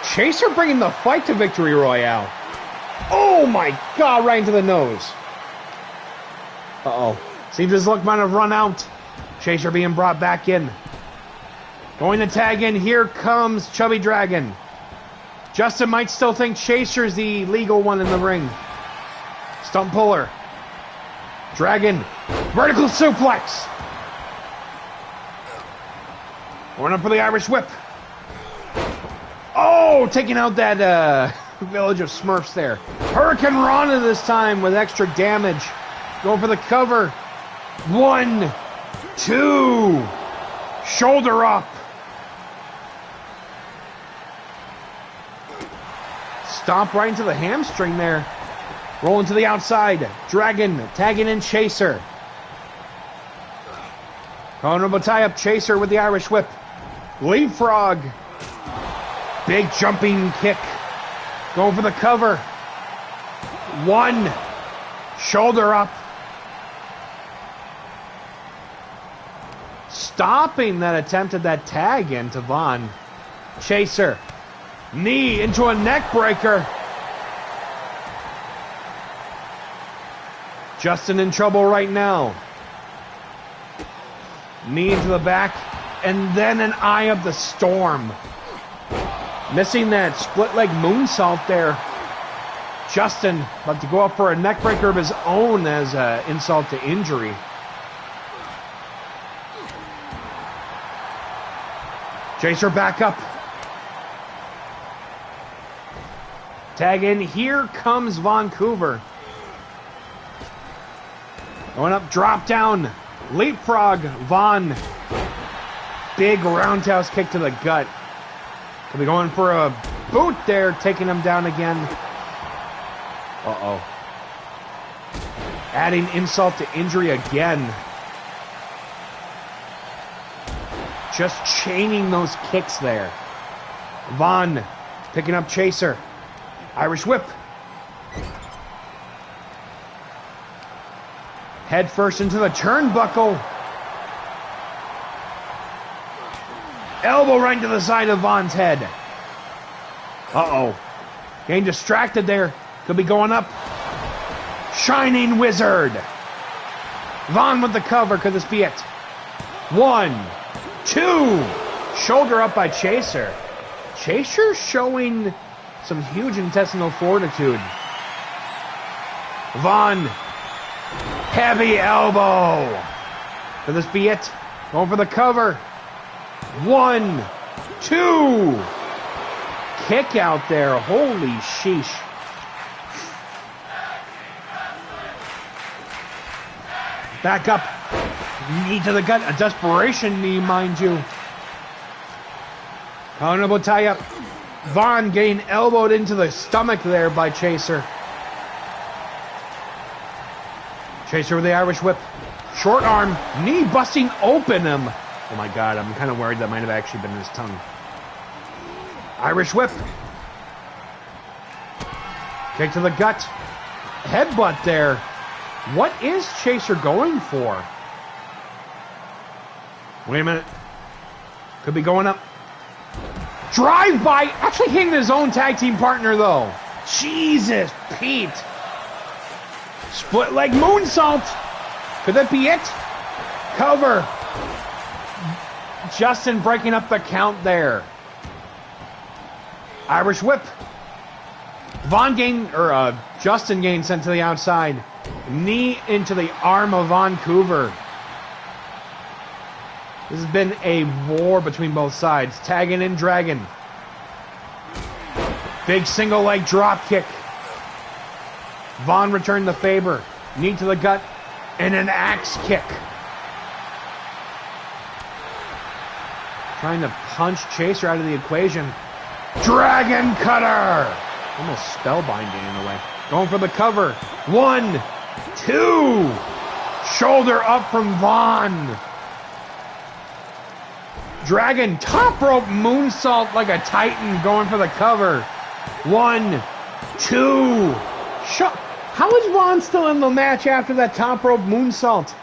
Chaser bringing the fight to Victory Royale. Oh my God, right into the nose. Uh-oh. Seems his luck might have run out. Chaser being brought back in. Going to tag in. Here comes Chubby Dragon. Justin might still think Chaser's the legal one in the ring. Stump puller. Dragon. Vertical suplex. Going up for the Irish whip. Oh, taking out that Village of Smurfs there. Hurricane Rana this time with extra damage. Going for the cover. 1, 2. Shoulder up. Stomp right into the hamstring there. Rolling to the outside. Dragon tagging in Chaser. Honorable tie-up Chaser with the Irish whip. Leapfrog. Big jumping kick. Going for the cover. 1. Shoulder up. Stopping that attempt at that tag into Vaughn. Chaser. Knee into a neck breaker. Justin in trouble right now. Knee into the back. And then an Eye of the Storm. Missing that split leg moonsault there. Justin about to go up for a neck breaker of his own as insult to injury. Chaser back up. Tag in. Here comes Vancouver. Going up, drop down. Leapfrog. Vaughn. Big roundhouse kick to the gut. Could be going for a boot there, taking him down again. Uh-oh. Adding insult to injury again. Just chaining those kicks there. Vaughn picking up Chaser. Irish whip. Head first into the turnbuckle. Elbow right into the side of Vaughn's head. Uh-oh. Getting distracted there. Could be going up. Shining Wizard. Vaughn with the cover. Could this be it? 1, 2. Shoulder up by Chaser. Chaser showing some huge intestinal fortitude. Vaughn. Heavy elbow. Could this be it? Going for the cover. 1, 2. Kick out there. Holy sheesh. Back up. Knee to the gut. A desperation knee, mind you. Honorable tie-up. Vaughn getting elbowed into the stomach there by Chaser. Chaser with the Irish whip. Short arm. Knee busting open him. Oh my God, I'm kind of worried that might have actually been his tongue. Irish whip. Kick to the gut. Headbutt there. What is Chaser going for? Wait a minute. Could be going up. Drive by. Actually hitting his own tag team partner though. Jesus, Pete. Split leg moonsault. Could that be it? Cover. Justin breaking up the count there. Irish whip. Justin getting sent to the outside. Knee into the arm of Vancouver. This has been a war between both sides. Tagging in Dragon. Big single leg drop kick. Vaughn returned the favor. Knee to the gut. And an axe kick. Trying to punch Chaser out of the equation. Dragon cutter! Almost spellbinding in a way. Going for the cover. 1, 2. Shoulder up from Vaughn. Dragon top rope moonsault like a titan going for the cover. 1, 2. How is Vaughn still in the match after that top rope moonsault?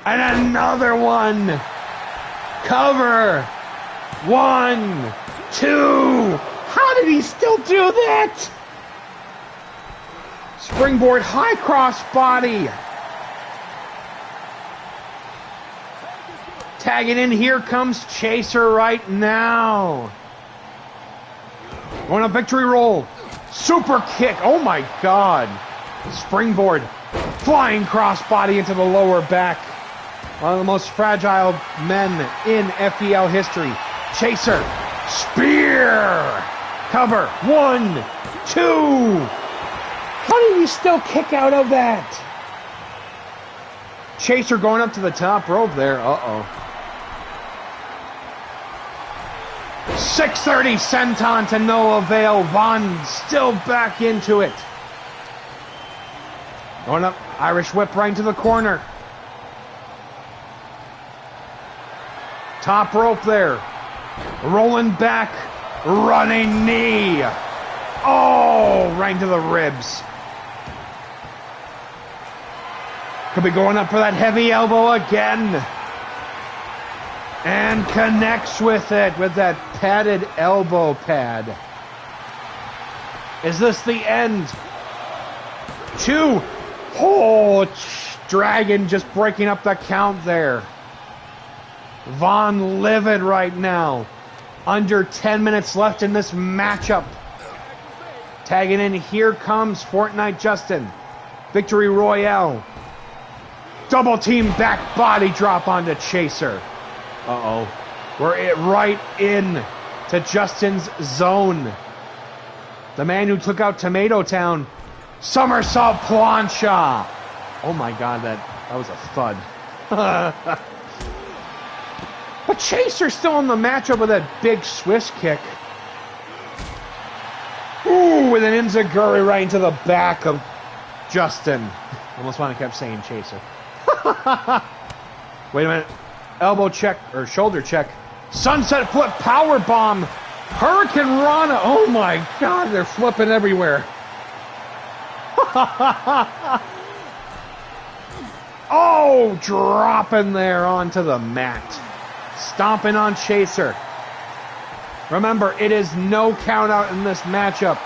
And another one. Cover. 1, 2. How did he still do that? Springboard high cross body. Tagging in, here comes Chaser right now. Going a victory roll. Super kick. Oh my God. Springboard. Flying crossbody into the lower back. One of the most fragile men in FEL history. Chaser. Spear. Cover. 1, 2. How did he still kick out of that? Chaser going up to the top rope there. Uh-oh. 630 senton to no avail. Von still back into it. Going up, Irish whip right into the corner. Top rope there. Rolling back, running knee. Oh, right into the ribs. Could be going up for that heavy elbow again. And connects with it with that padded elbow pad. Is this the end? 2. Oh, Dragon just breaking up the count there. Von livid right now. Under 10 minutes left in this matchup. Tagging in, here comes Fortnite Justin. Victory Royale. Double team back body drop onto Chaser. Uh-oh. We're right in to Justin's zone. The man who took out Tomato Town. Somersault plancha. Oh my God, that was a thud. But Chaser's still in the matchup with that big Swiss kick. Ooh, with an enziguri right into the back of Justin. Almost want to keep saying Chaser. Wait a minute. Elbow check, or shoulder check. Sunset flip power bomb. Hurricane Rana. Oh my God, they're flipping everywhere. Oh, dropping there onto the mat. Stomping on Chaser. Remember, it is no count out in this matchup.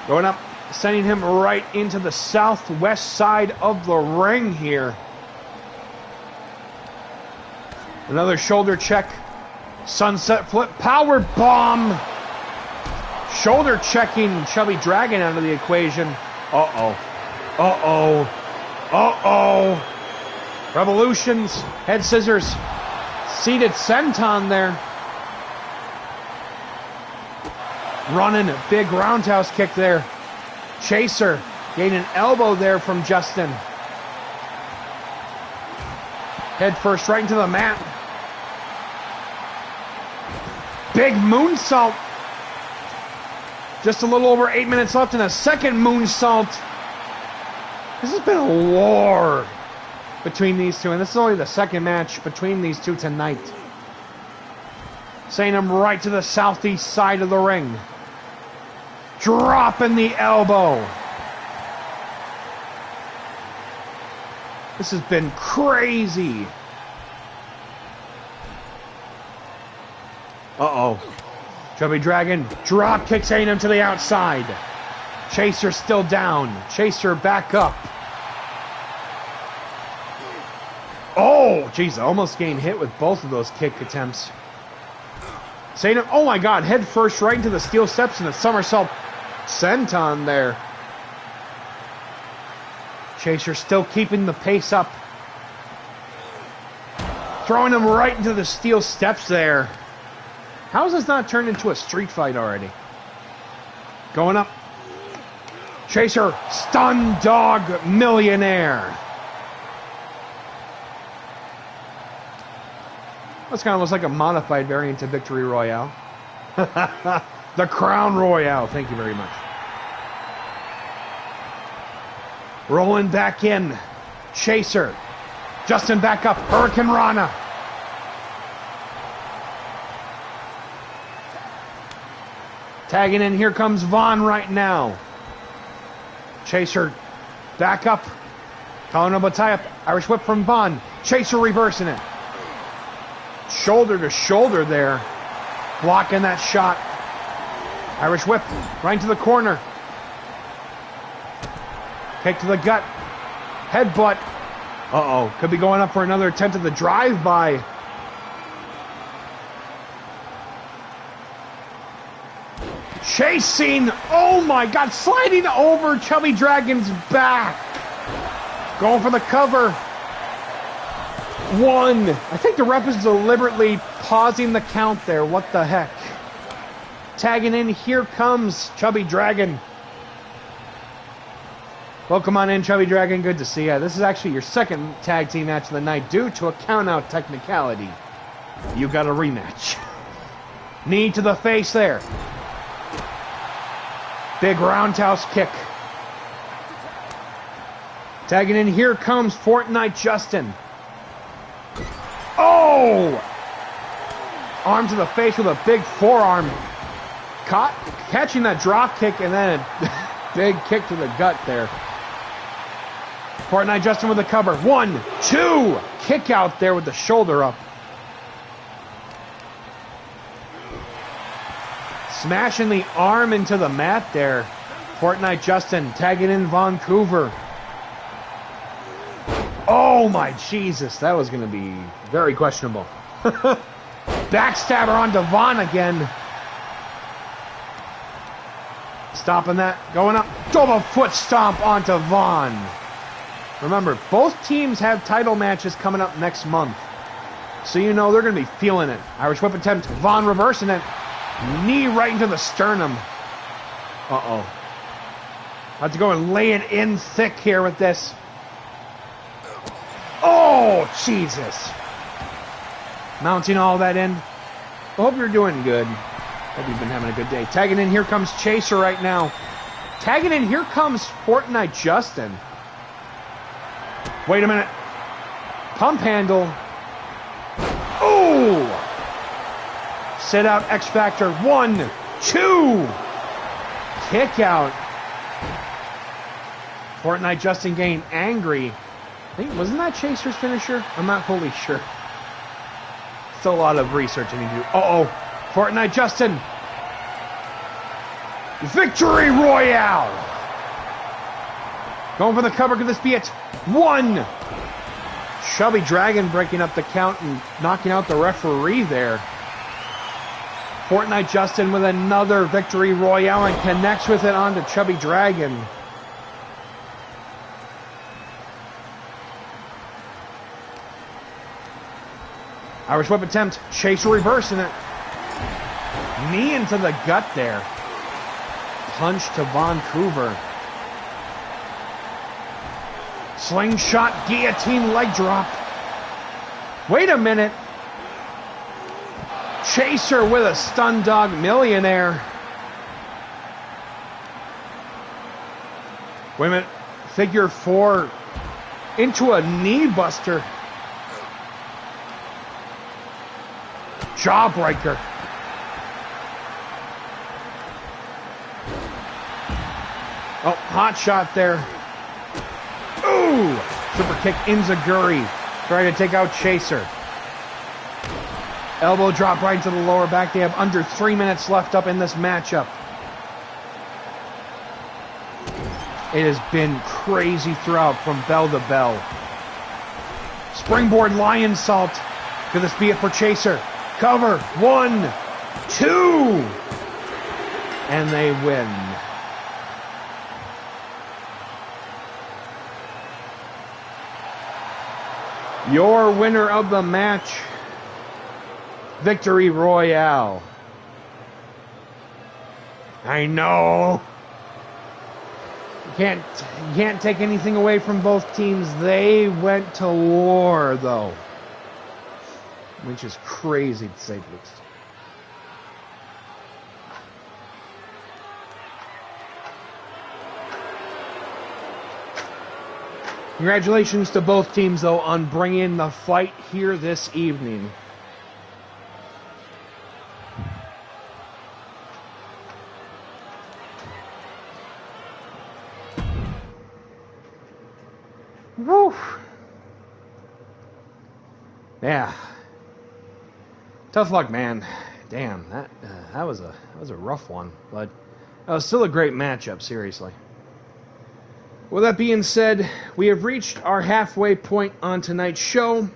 Going up, sending him right into the southwest side of the ring here. Another shoulder check. Sunset flip power bomb. Shoulder checking Chubby Dragon out of the equation. Uh-oh. Uh-oh. Uh-oh. Revolutions. Head scissors. Seated senton there. Running. Big roundhouse kick there. Chaser getting an elbow there from Justin. Head first right into the mat. Big moonsault. Just a little over 8 minutes left and a second moonsault. This has been a war between these two, and this is only the second match between these two tonight. Sending him right to the southeast side of the ring. Dropping the elbow. This has been crazy. Uh-oh. Chubby Dragon drop kicks him to the outside. Chaser still down. Chaser back up. Oh, jeez, almost getting hit with both of those kick attempts. Satan, oh my God, head first right into the steel steps and a somersault senton there. Chaser still keeping the pace up. Throwing him right into the steel steps there. How has this not turned into a street fight already? Going up. Chaser, stun dog millionaire. That's kind of looks like a modified variant of Victory Royale. The Crown Royale. Thank you very much. Rolling back in. Chaser. Justin back up. Hurricane Rana. Tagging in. Here comes Von right now. Chaser back up. Calling up a tie-up. Irish whip from Von. Chaser reversing it. Shoulder to shoulder there. Blocking that shot. Irish whip right into the corner. Kick to the gut. Headbutt. Uh-oh. Could be going up for another attempt at the drive-by. Chasing. Oh my God. Sliding over Chubby Dragon's back. Going for the cover. One. I think the ref is deliberately pausing the count there. What the heck? Tagging in. Here comes Chubby Dragon. Welcome on in, Chubby Dragon. Good to see you. This is actually your second tag team match of the night due to a count-out technicality. You got a rematch. Knee to the face there. Big roundhouse kick. Tagging in, here comes Fortnite Justin. Oh! Arm to the face with a big forearm. Catching that drop kick and then a big kick to the gut there. Fortnite Justin with the cover. 1, 2. Kick out there with the shoulder up. Smashing the arm into the mat there. Fortnite Justin tagging in Vancouver. Oh my Jesus, that was going to be very questionable. Backstabber on Devon again. Stopping that, going up. Double foot stomp onto Vaughn. Remember, both teams have title matches coming up next month. So you know they're going to be feeling it. Irish whip attempt, Vaughn reversing it. Knee right into the sternum. Uh-oh. Have to go and lay it in thick here with this. Oh, Jesus. Mounting all that in. I hope you're doing good. Hope you've been having a good day. Tagging in, here comes Chaser right now. Tagging in, here comes Fortnite Justin. Wait a minute. Pump handle. Oh! Sit out X Factor. 1, 2. Kick out. Fortnite Justin getting angry. I think, wasn't that Chaser's finisher? I'm not fully sure. Still a lot of research I need to do. Uh-oh. Fortnite Justin. Victory Royale. Going for the cover. Could this be it? 1. Chubby Dragon breaking up the count and knocking out the referee there. Fortnite Justin with another Victory Royale and connects with it onto Chubby Dragon. Irish whip attempt. Chaser reversing it. Knee into the gut there. Punch to Vancouver. Slingshot guillotine leg drop. Wait a minute. Chaser with a stun dog millionaire. Wait a minute. Figure 4 into a knee buster. Jawbreaker. Oh, hot shot there. Ooh! Super kick Inzaguri. Trying to take out Chaser. Elbow drop right into the lower back. They have under 3 minutes left up in this matchup. It has been crazy throughout from bell to bell. Springboard lion salt. Could this be it for Chaser? Cover. 1, 2. And they win. Your winner of the match, Victory Royale. I know. You can't take anything away from both teams. They went to war, though. Which is crazy to say the least. Congratulations to both teams, though, on bringing the fight here this evening. Woo! Yeah. Tough luck, man. damn, that was a rough one, but that was still a great matchup, seriously. With that being said, we have reached our halfway point on tonight's show,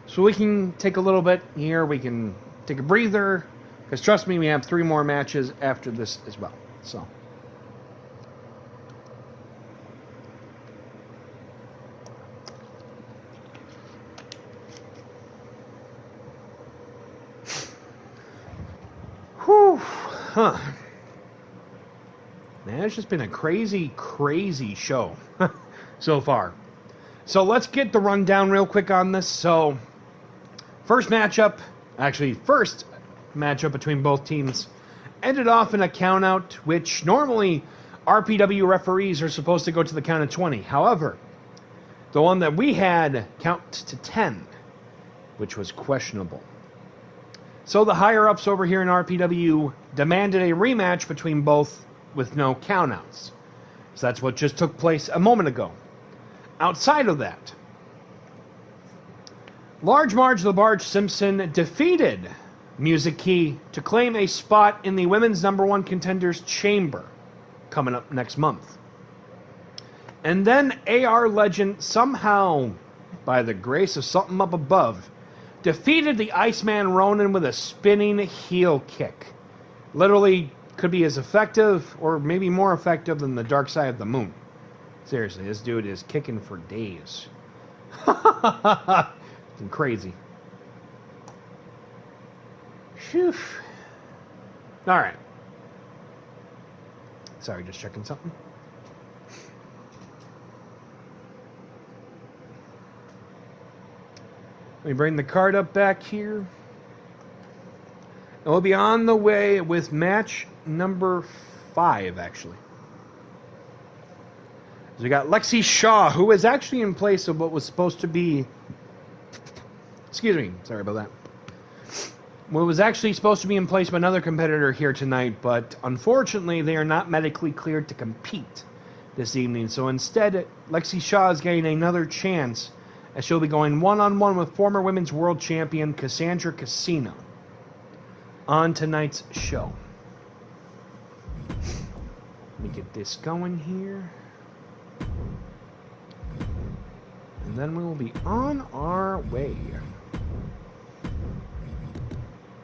so we can take a little bit here, we can take a breather, because trust me, we have 3 more matches after this as well, so. Whew, huh. Man, it's just been a crazy, crazy show so far. So let's get the rundown real quick on this. So, first matchup between both teams ended off in a countout, which normally RPW referees are supposed to go to the count of 20. However, the one that we had count to 10, which was questionable. So the higher-ups over here in RPW demanded a rematch between both with no countouts. So that's what just took place a moment ago. Outside of that, Large Marge the Barge Simpson defeated Music Key to claim a spot in the women's #1 contenders chamber coming up next month. And then AR Legend somehow, by the grace of something up above, defeated the Iceman Ronin with a spinning heel kick. Literally could be as effective or maybe more effective than the Dark Side of the Moon. Seriously, this dude is kicking for days. It's crazy. Phew. Alright. Sorry, just checking something. Let me bring the card up back here. And we'll be on the way with match number 5, actually. So we got Lexi Shaw, who is actually in place of what was supposed to be... Excuse me, sorry about that. What was actually supposed to be in place of another competitor here tonight, but unfortunately they are not medically cleared to compete this evening. So instead, Lexi Shaw is getting another chance, as she'll be going one-on-one with former women's world champion Cassandra Casino on tonight's show. Let me get this going here. And then we will be on our way.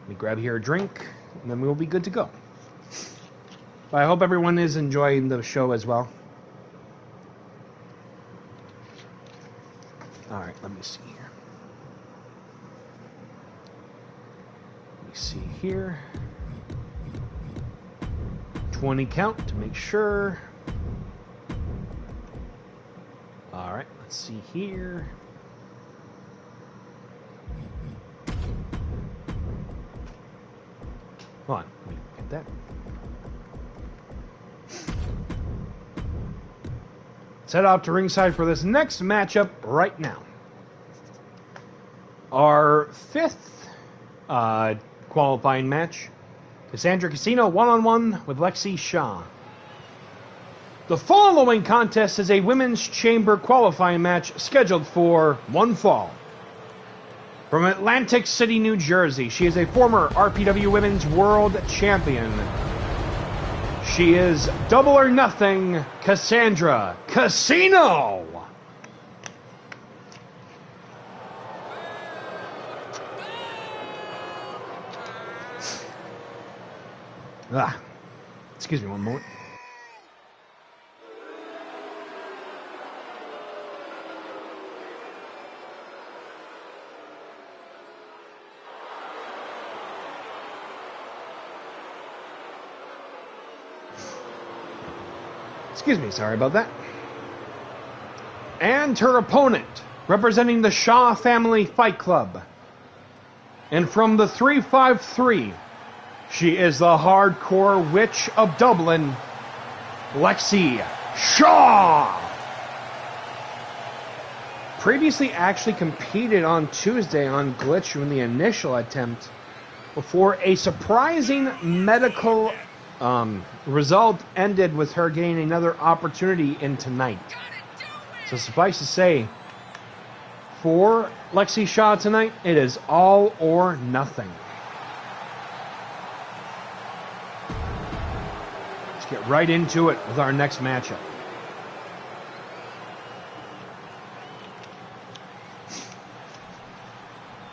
Let me grab here a drink, and then we will be good to go. But I hope everyone is enjoying the show as well. Alright, let me see here. Let me see here. 20 count to make sure. Alright, let's see here. Hold on, let me get that. Let's head out to ringside for this next matchup right now. Our 5th qualifying match. Cassandra Casino one-on-one with Lexi Shaw. The following contest is a women's chamber qualifying match scheduled for one fall. From Atlantic City, New Jersey, she is a former RPW Women's World Champion. She is Double or Nothing Cassandra Casino. Excuse me one moment. Excuse me, sorry about that. And her opponent, representing the Shaw Family Fight Club. And from the 353, she is the hardcore witch of Dublin, Lexi Shaw. Previously actually competed on Tuesday on Glitch in the initial attempt before a surprising medical result ended with her getting another opportunity in tonight. So suffice to say, for Lexi Shaw tonight, it is all or nothing. right into it with our next matchup.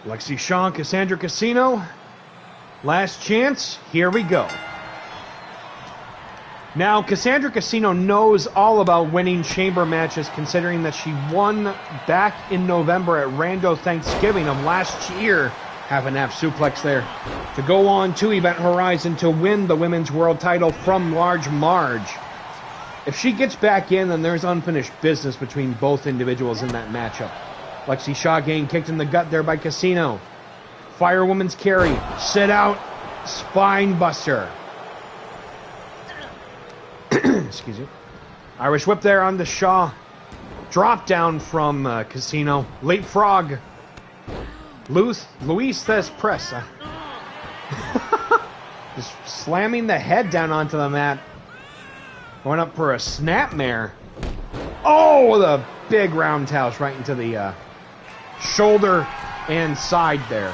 Lexi Shaw, Cassandra Casino. Last chance. Here we go. Now, Cassandra Casino knows all about winning chamber matches, considering that she won back in November at Rando Thanksgiving of last year. Half an F suplex there. To go on to Event Horizon to win the Women's World title from Large Marge. If she gets back in, then there's unfinished business between both individuals in that matchup. Lexi Shaw getting kicked in the gut there by Casino. Firewoman's carry. Sit out. Spine buster. Excuse me. Irish whip there on the Shaw. Drop down from Casino. Leapfrog. Luis says press. Just slamming the head down onto the mat. Going up for a snapmare. Oh, with a big roundhouse right into the shoulder and side there.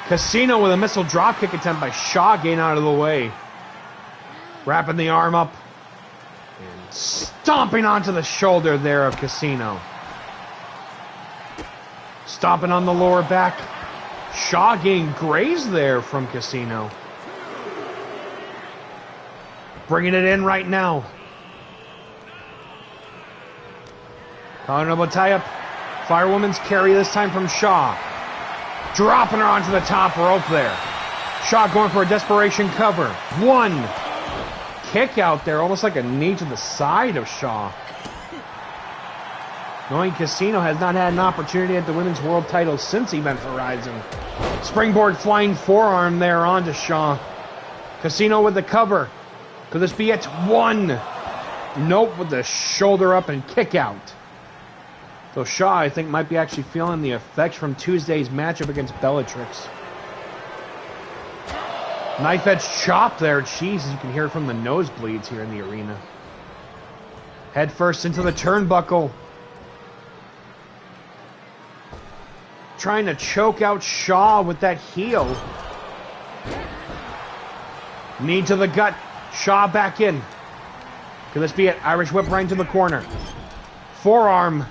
Casino with a missile dropkick attempt by Shaw, getting out of the way. Wrapping the arm up. And stomping onto the shoulder there of Casino. Stomping on the lower back. Shaw getting grazed there from Casino. Bringing it in right now. Honorable tie-up. Firewoman's carry this time from Shaw. Dropping her onto the top rope there. Shaw going for a desperation cover. One. Kick out there, almost like a knee to the side of Shaw. Knowing Casino has not had an opportunity at the Women's World title since Event Horizon. Springboard flying forearm there onto Shaw. Casino with the cover. Could this be it? One. Nope, with the shoulder up and kick out. So Shaw, I think, might be actually feeling the effects from Tuesday's matchup against Bellatrix. Knife edge chop there. Jeez, you can hear it from the nosebleeds here in the arena. Head first into the turnbuckle. Trying to choke out Shaw with that heel. Knee to the gut. Shaw back in. Could this be it? Irish whip right into the corner. Forearm.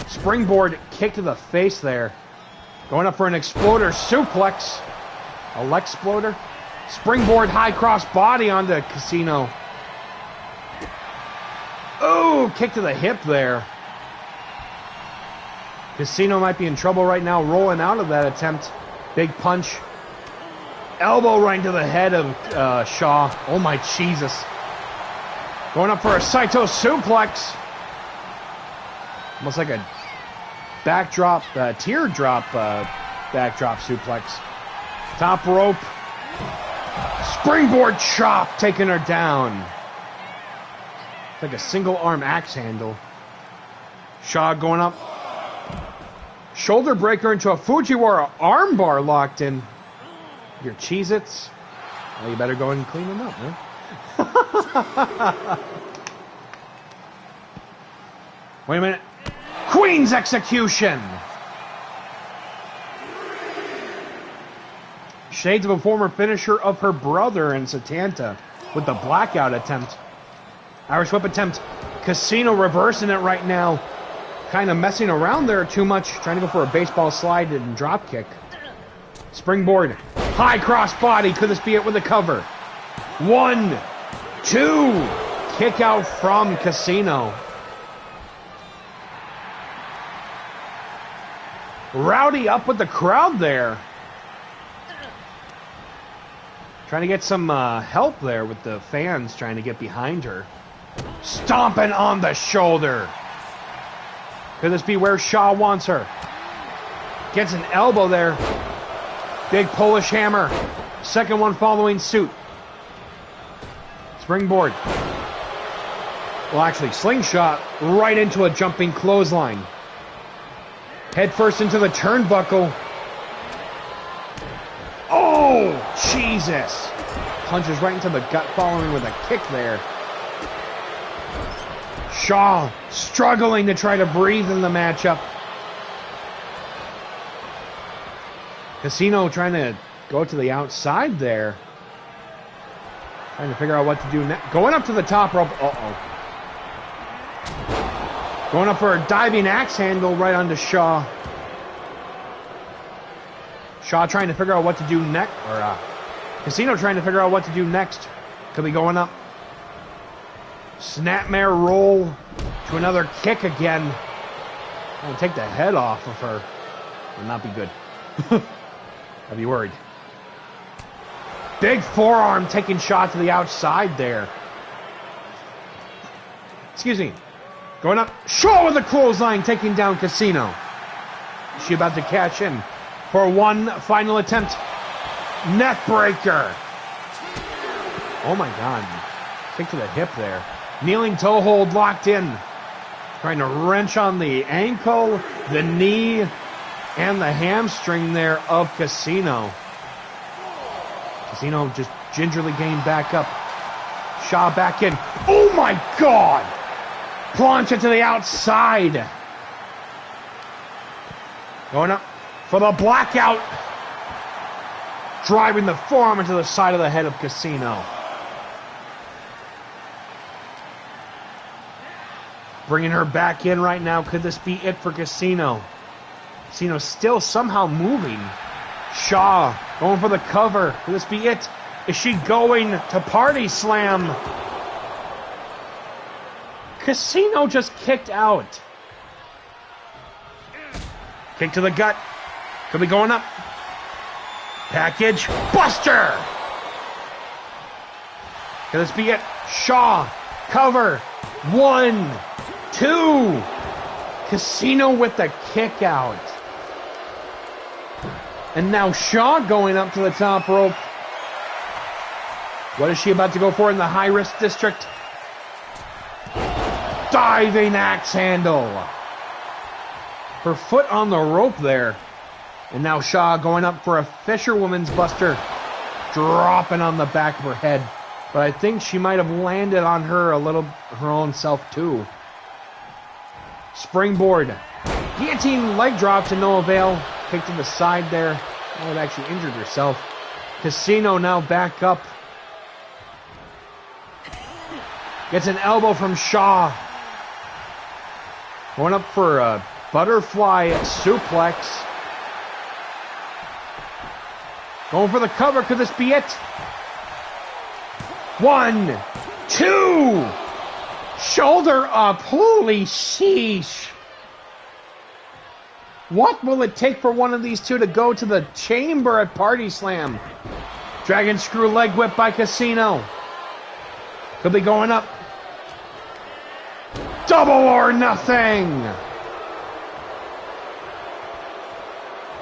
Springboard kick to the face there. Going up for an exploder suplex. A Lexploder. Springboard high cross body onto Casino. Oh, kick to the hip there. Casino might be in trouble right now, rolling out of that attempt. Big punch. Elbow right into the head of Shaw. Oh my Jesus. Going up for a Saito suplex. Almost like a backdrop, teardrop backdrop suplex. Top rope. Springboard chop taking her down. It's like a single arm axe handle. Shaw going up. Shoulder breaker into a Fujiwara armbar locked in. Your Cheez-Its. Well, you better go and clean them up, man. Wait a minute. Queen's execution. Shades of a former finisher of her brother in Satanta with the blackout attempt. Irish whip attempt. Casino reversing it right now. Kind of messing around there too much. Trying to go for a baseball slide and drop kick. Springboard. High cross body. Could this be it with a cover? 1, 2. Kick out from Casino. Rowdy up with the crowd there. Trying to get some help there with the fans trying to get behind her. Stomping on the shoulder. Could this be where Shaw wants her? Gets an elbow there. Big Polish hammer. Second one following suit. Springboard. Well, actually, slingshot right into a jumping clothesline. Head first into the turnbuckle. Oh, Jesus. Punches right into the gut following with a kick there. Shaw struggling to try to breathe in the matchup. Casino trying to go to the outside there. Trying to figure out what to do next. Going up to the top rope. Uh-oh. Going up for a diving axe handle right onto Shaw. Shaw trying to figure out what to do next. Or Casino trying to figure out what to do next. Could be going up. Snapmare roll to another kick again. I'll take the head off of her. Would not be good. I'd be worried. Big forearm taking shot to the outside there. Excuse me. Going up. Shaw with a clothesline taking down Casino. Is she about to cash in for one final attempt? Neck breaker. Oh my God. Kick to the hip there. Kneeling toe hold locked in. Trying to wrench on the ankle, the knee, and the hamstring there of Casino. Casino just gingerly getting back up. Shaw back in. Oh my God! Plunge it to the outside. Going up for the blackout. Driving the forearm into the side of the head of Casino. Bringing her back in right now. Could this be it for Casino? Casino still somehow moving. Shaw going for the cover. Could this be it? Is she going to party slam? Casino just kicked out. Kick to the gut. Could be going up. Package. Buster! Could this be it? Shaw. Cover. 1, 2. Casino with the kick out. And now Shaw going up to the top rope. What is she about to go for in the high-risk district? Diving axe handle. Her foot on the rope there. And now Shaw going up for a fisherwoman's buster. Dropping on the back of her head. But I think she might have landed on her a little, her own self too. Springboard. Guillotine leg drop to no avail. Kick to the side there. That would actually injured herself. Casino now back up. Gets an elbow from Shaw. Going up for a butterfly suplex. Going for the cover. Could this be it? 1, 2. Shoulder up. Holy sheesh. What will it take for one of these two to go to the chamber at Party Slam? Dragon screw leg whip by Casino. Could be going up. Double or nothing.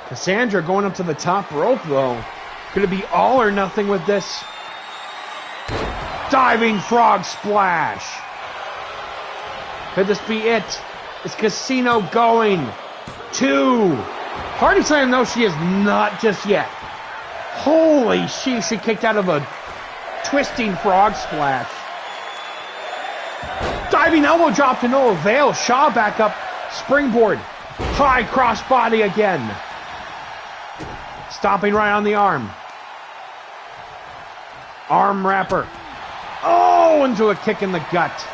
Cassandra going up to the top rope though. Could it be all or nothing with this? Diving frog splash. Could this be it? Is Casino going? 2. Party Slam, no, she is not just yet. Holy she kicked out of a twisting frog splash. Diving elbow drop to no avail. Shaw back up. Springboard. High cross body again. Stomping right on the arm. Arm wrapper. Oh, into a kick in the gut.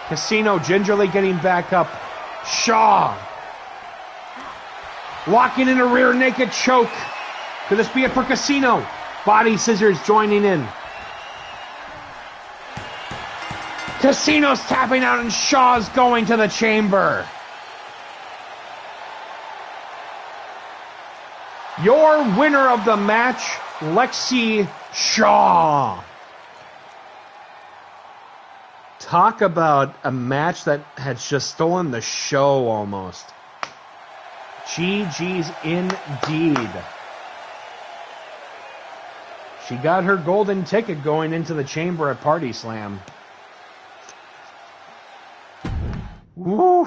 Casino gingerly getting back up. Shaw. Locking in a rear naked choke. Could this be it for Casino? Body scissors joining in. Casino's tapping out and Shaw's going to the chamber. Your winner of the match, Lexi Shaw. Talk about a match that had just stolen the show almost. GG's indeed. She got her golden ticket going into the chamber at Party Slam. Woo!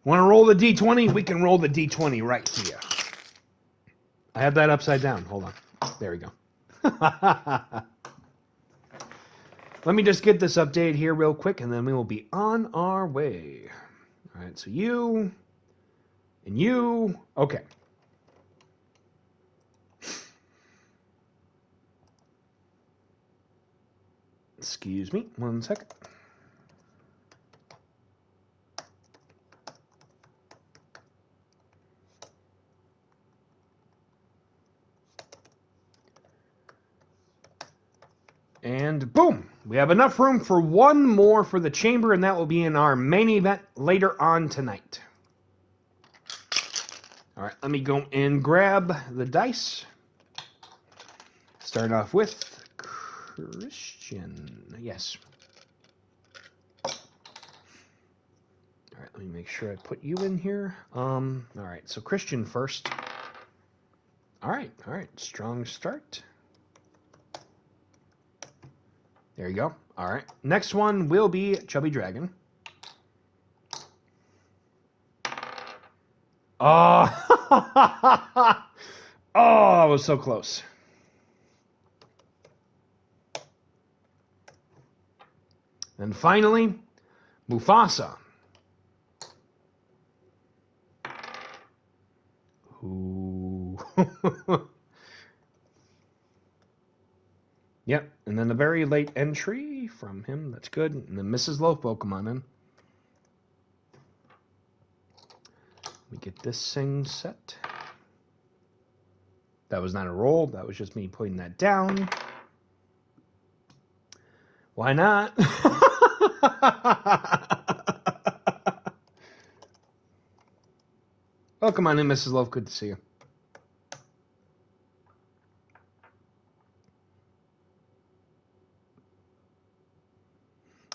Want to roll the D20? We can roll the D20 right here. I have that upside down. Hold on. There we go. Let me just get this update here real quick, and then we will be on our way. All right, so you And you, okay. Excuse me, 1 second. And boom, we have enough room for one more for the chamber, and that will be in our main event later on tonight. All right, let me go and grab the dice. Start off with Christian. Yes. All right, let me make sure I put you in here. All right, so Christian first. All right, strong start. There you go. All right, next one will be Chubby Dragon. Oh, oh, I was so close. And finally, Mufasa. Ooh. Yep, and then a very late entry from him. That's good. And then Mrs. Loaf Pokemon in. Let me get this thing set. That was not a roll. That was just me putting that down. Why not? Welcome on in, Mrs. Loaf. Good to see you.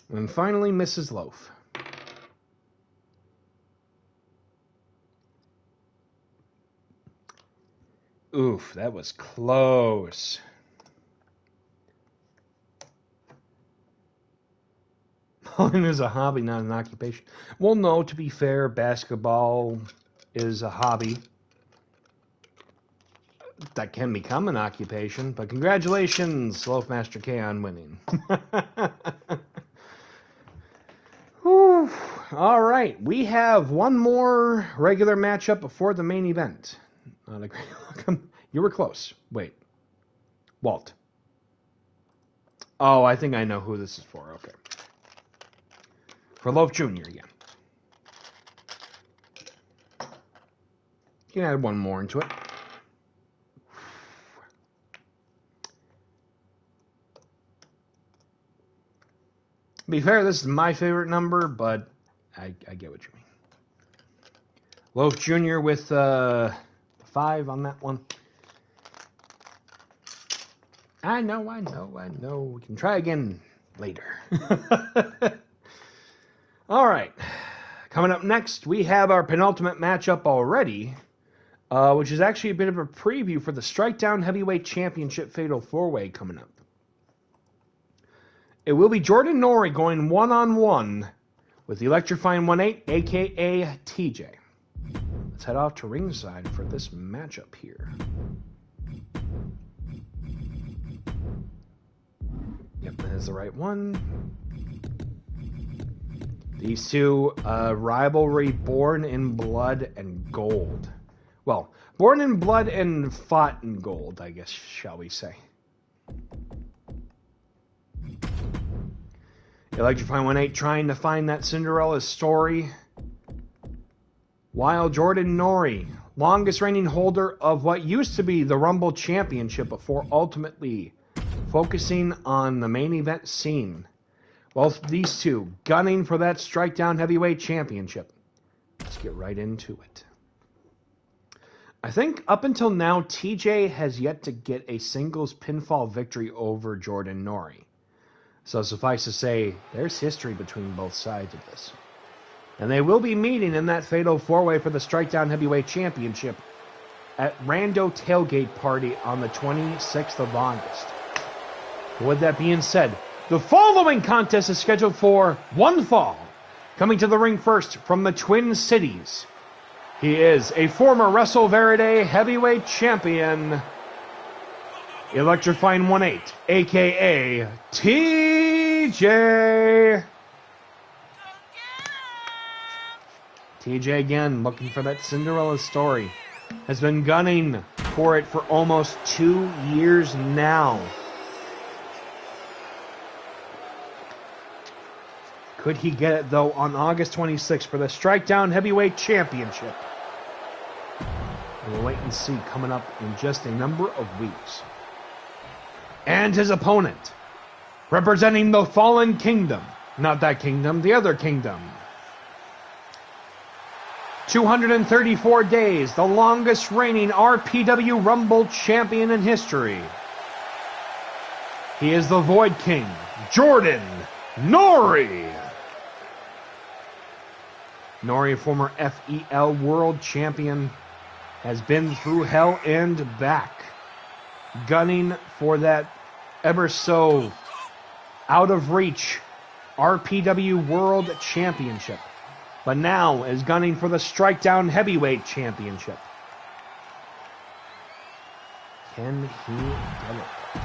And finally, Mrs. Loaf. Oof, that was close. Bowling is a hobby, not an occupation. Well, no, to be fair, basketball is a hobby that can become an occupation. But congratulations, Loafmaster K, on winning. Whew. All right, we have one more regular matchup before the main event. Not a great look. You were close. Wait. Walt. Oh, I think I know who this is for. Okay. For Loaf Jr. again. You can add one more into it. To be fair, this is my favorite number, but I get what you mean. Loaf Jr. with 5 on that one. I know. We can try again later. All right. Coming up next, we have our penultimate matchup already, which is actually a bit of a preview for the Strikedown Heavyweight Championship Fatal 4-Way coming up. It will be Jordan Nori going one-on-one with the electrifying 1-8, a.k.a. TJ. Let's head off to ringside for this matchup here. Yep, that is the right one. These two, rivalry born in blood and gold. Well, born in blood and fought in gold, I guess, shall we say. Electrifying 1-8 trying to find that Cinderella story. While Jordan Nori, longest reigning holder of what used to be the Rumble Championship before ultimately focusing on the main event scene. Well, these two gunning for that Strikedown Heavyweight Championship. Let's get right into it. I think up until now, TJ has yet to get a singles pinfall victory over Jordan Nori. So suffice to say, there's history between both sides of this. And they will be meeting in that fatal 4-way for the Strikedown Heavyweight Championship at Rando Tailgate Party on the 26th of August. With that being said, the following contest is scheduled for one fall. Coming to the ring first from the Twin Cities. He is a former Wrestle Verde heavyweight champion, electrifying 1-8, a.k.a. TJ. TJ again, looking for that Cinderella story. Has been gunning for it for almost 2 years now. Could he get it, though, on August 26th for the Strikedown Heavyweight Championship? We'll wait and see, coming up in just a number of weeks. And his opponent, representing the Fallen Kingdom. Not that kingdom, the other kingdom. 234 days, the longest reigning RPW Rumble champion in history. He is the Void King, Jordan Nori. Nori, former FEL World Champion, has been through hell and back, gunning for that ever so out of reach RPW World Championship, but now is gunning for the Strikedown Heavyweight Championship. Can he get it?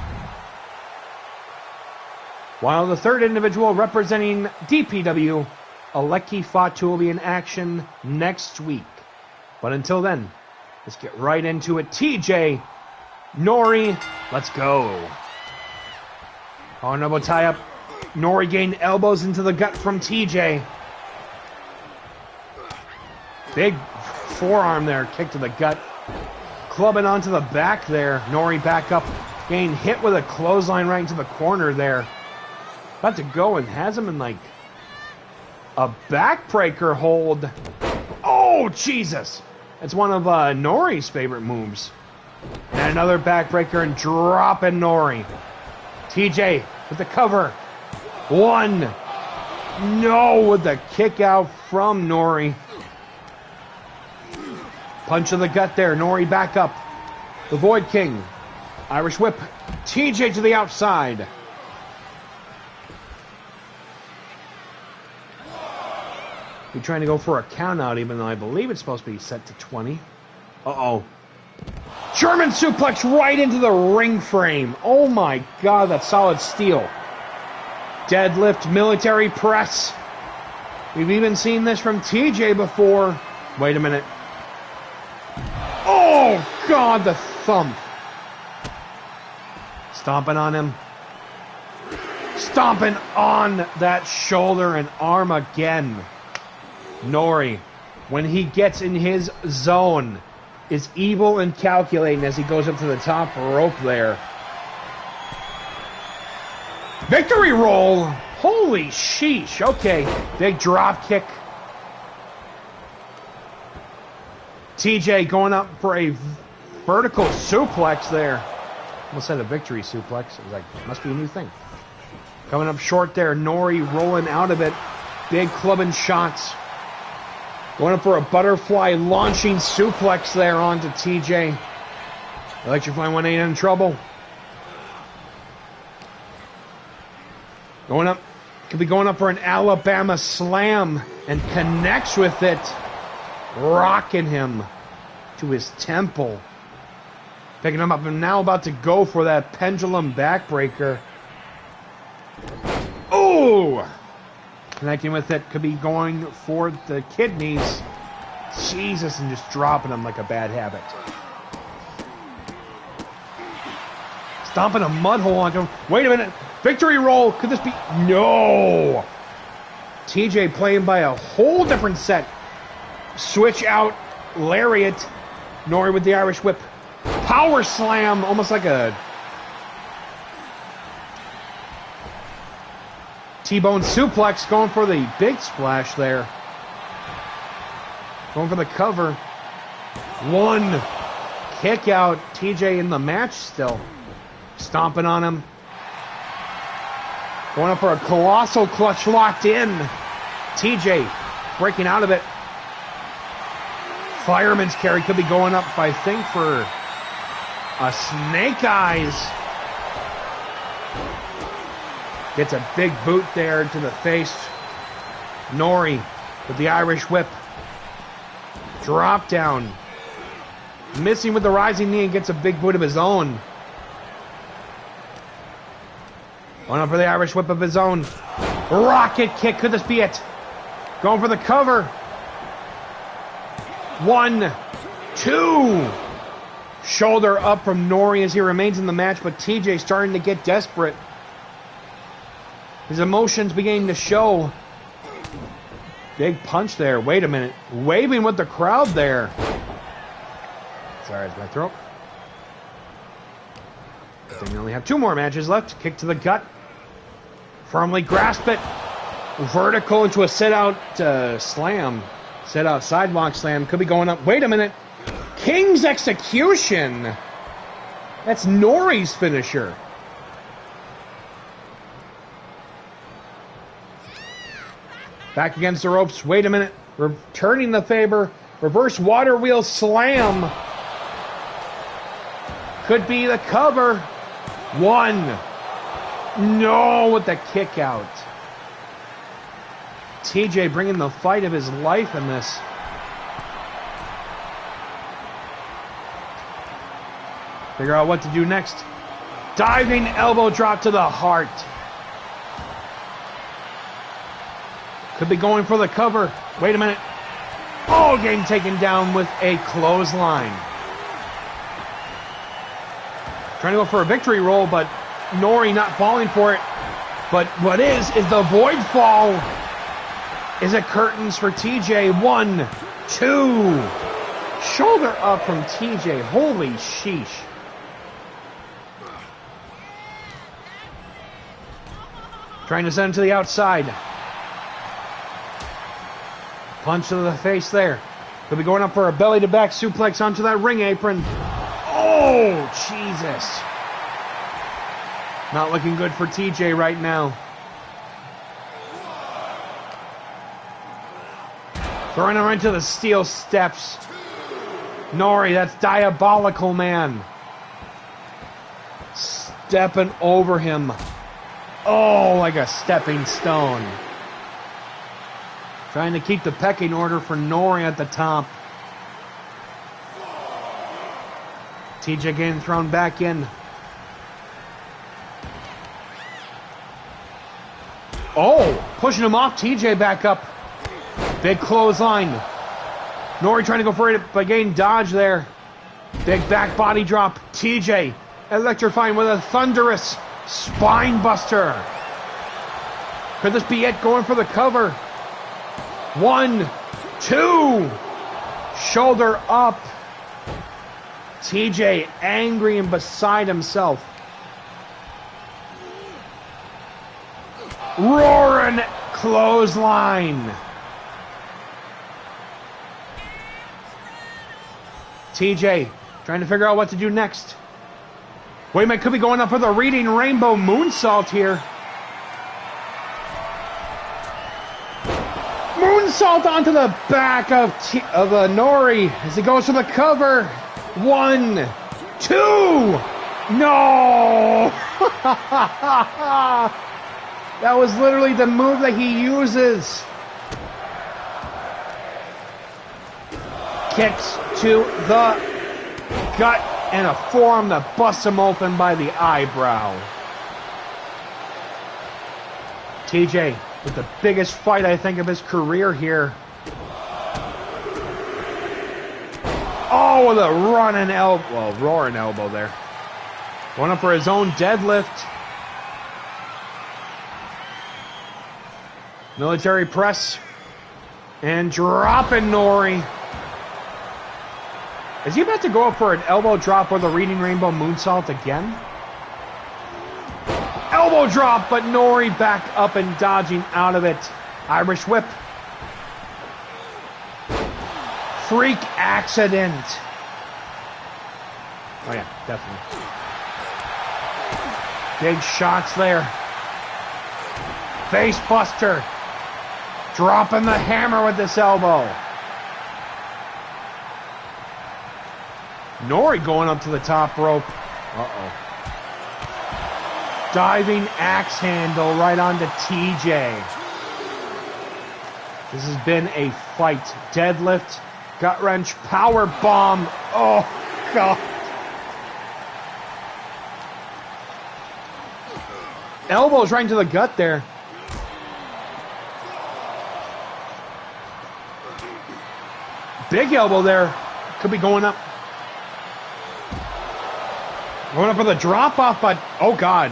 While the third individual representing DPW, Aleki Fatu, will be in action next week. But until then, let's get right into it. TJ, Nori, let's go. Honorable tie-up. Nori gained elbows into the gut from TJ. Big forearm there, kick to the gut. Clubbing onto the back there. Nori back up. Getting hit with a clothesline right into the corner there. About to go and has him in like a backbreaker hold. Oh, Jesus. It's one of Nori's favorite moves. And another backbreaker and dropping Nori. TJ with the cover. One. No, with the kick out from Nori. Punch of the gut there. Nori back up. The Void King. Irish whip. TJ to the outside. He's trying to go for a count out, even though I believe it's supposed to be set to 20. Uh-oh. German suplex right into the ring frame. Oh my God, that's solid steel. Deadlift military press. We've even seen this from TJ before. Wait a minute. Oh God, the thump. Stomping on him. Stomping on that shoulder and arm again. Nori, when he gets in his zone, is evil and calculating as he goes up to the top rope there. Victory roll! Holy sheesh. Okay, big drop kick. TJ going up for a vertical suplex there. Almost said a victory suplex. It was like, must be a new thing. Coming up short there. Nori rolling out of it. Big clubbing shots. Going up for a butterfly launching suplex there onto TJ. Electrify 1 ain't in trouble. Going up. Could be going up for an Alabama slam and connects with it. Rocking him to his temple. Picking him up and now about to go for that pendulum backbreaker. Oh! Connecting with it, could be going for the kidneys. Jesus, and just dropping him like a bad habit. Stomping a mud hole onto him. Wait a minute. Victory roll. Could this be? No. TJ playing by a whole different set. Switch out. Lariat. Nori with the Irish whip. Power slam. Almost like a T-bone suplex, going for the big splash there. Going for the cover. One. Kick out. TJ in the match still. Stomping on him. Going up for a colossal clutch locked in. TJ breaking out of it. Fireman's carry could be going up, I think, for a snake eyes. Gets a big boot there to the face. Nori with the Irish whip. Drop down. Missing with the rising knee and gets a big boot of his own. Going up for the Irish whip of his own. Rocket kick. Could this be it? Going for the cover. 1, 2. Shoulder up from Nori as he remains in the match, but TJ starting to get desperate. His emotions beginning to show. Big punch there. Wait a minute. Waving with the crowd there. Sorry, it's my throat. I think we only have 2 more matches left. Kick to the gut. Firmly grasp it. Vertical into a sit-out slam. Sit-out sidewalk slam. Could be going up. Wait a minute. King's execution. That's Nori's finisher. Back against the ropes. Wait a minute. Returning the favor. Reverse water wheel slam. Could be the cover. 1. No, with the kick out. TJ bringing the fight of his life in this. Figure out what to do next. Diving elbow drop to the heart. Could be going for the cover. Wait a minute. Oh, getting taken down with a clothesline. Trying to go for a victory roll, but Nori not falling for it. But what is the void fall. Is it curtains for TJ? 1, 2. Shoulder up from TJ. Holy sheesh. Trying to send him to the outside. Punch to the face there. Could be going up for a belly-to-back suplex onto that ring apron. Oh, Jesus. Not looking good for TJ right now. Throwing him right to the steel steps. Nori, that's diabolical, man. Stepping over him. Oh, like a stepping stone. Trying to keep the pecking order for Nori at the top. TJ getting thrown back in. Oh, pushing him off. TJ back up. Big clothesline. Nori trying to go for it, but getting dodged there. Big back body drop. TJ electrifying with a thunderous spine buster. Could this be it? Going for the cover. 1, 2. Shoulder up. TJ angry and beside himself. Roaring clothesline. TJ trying to figure out what to do next. Wait a minute, could be going up for the reading rainbow moonsault here. Moonsault onto the back of Nori as he goes for the cover. 1, 2. No! That was literally the move that he uses. Kicks to the gut and a forearm that busts him open by the eyebrow. TJ with the biggest fight, I think, of his career here. Oh, with a running elbow, well, roaring elbow there. Going up for his own deadlift. Military press. And dropping Nori. Is he about to go up for an elbow drop or the reading rainbow moonsault again? Elbow drop, but Nori back up and dodging out of it. Irish whip. Freak accident. Oh yeah, definitely. Big shots there. Face buster. Dropping the hammer with this elbow. Nori going up to the top rope. Uh-oh. Diving axe handle right onto TJ. This has been a fight. Deadlift, gut wrench, power bomb. Oh, God. Elbows right into the gut there. Big elbow there. Could be going up. Going up with a drop off, but oh god.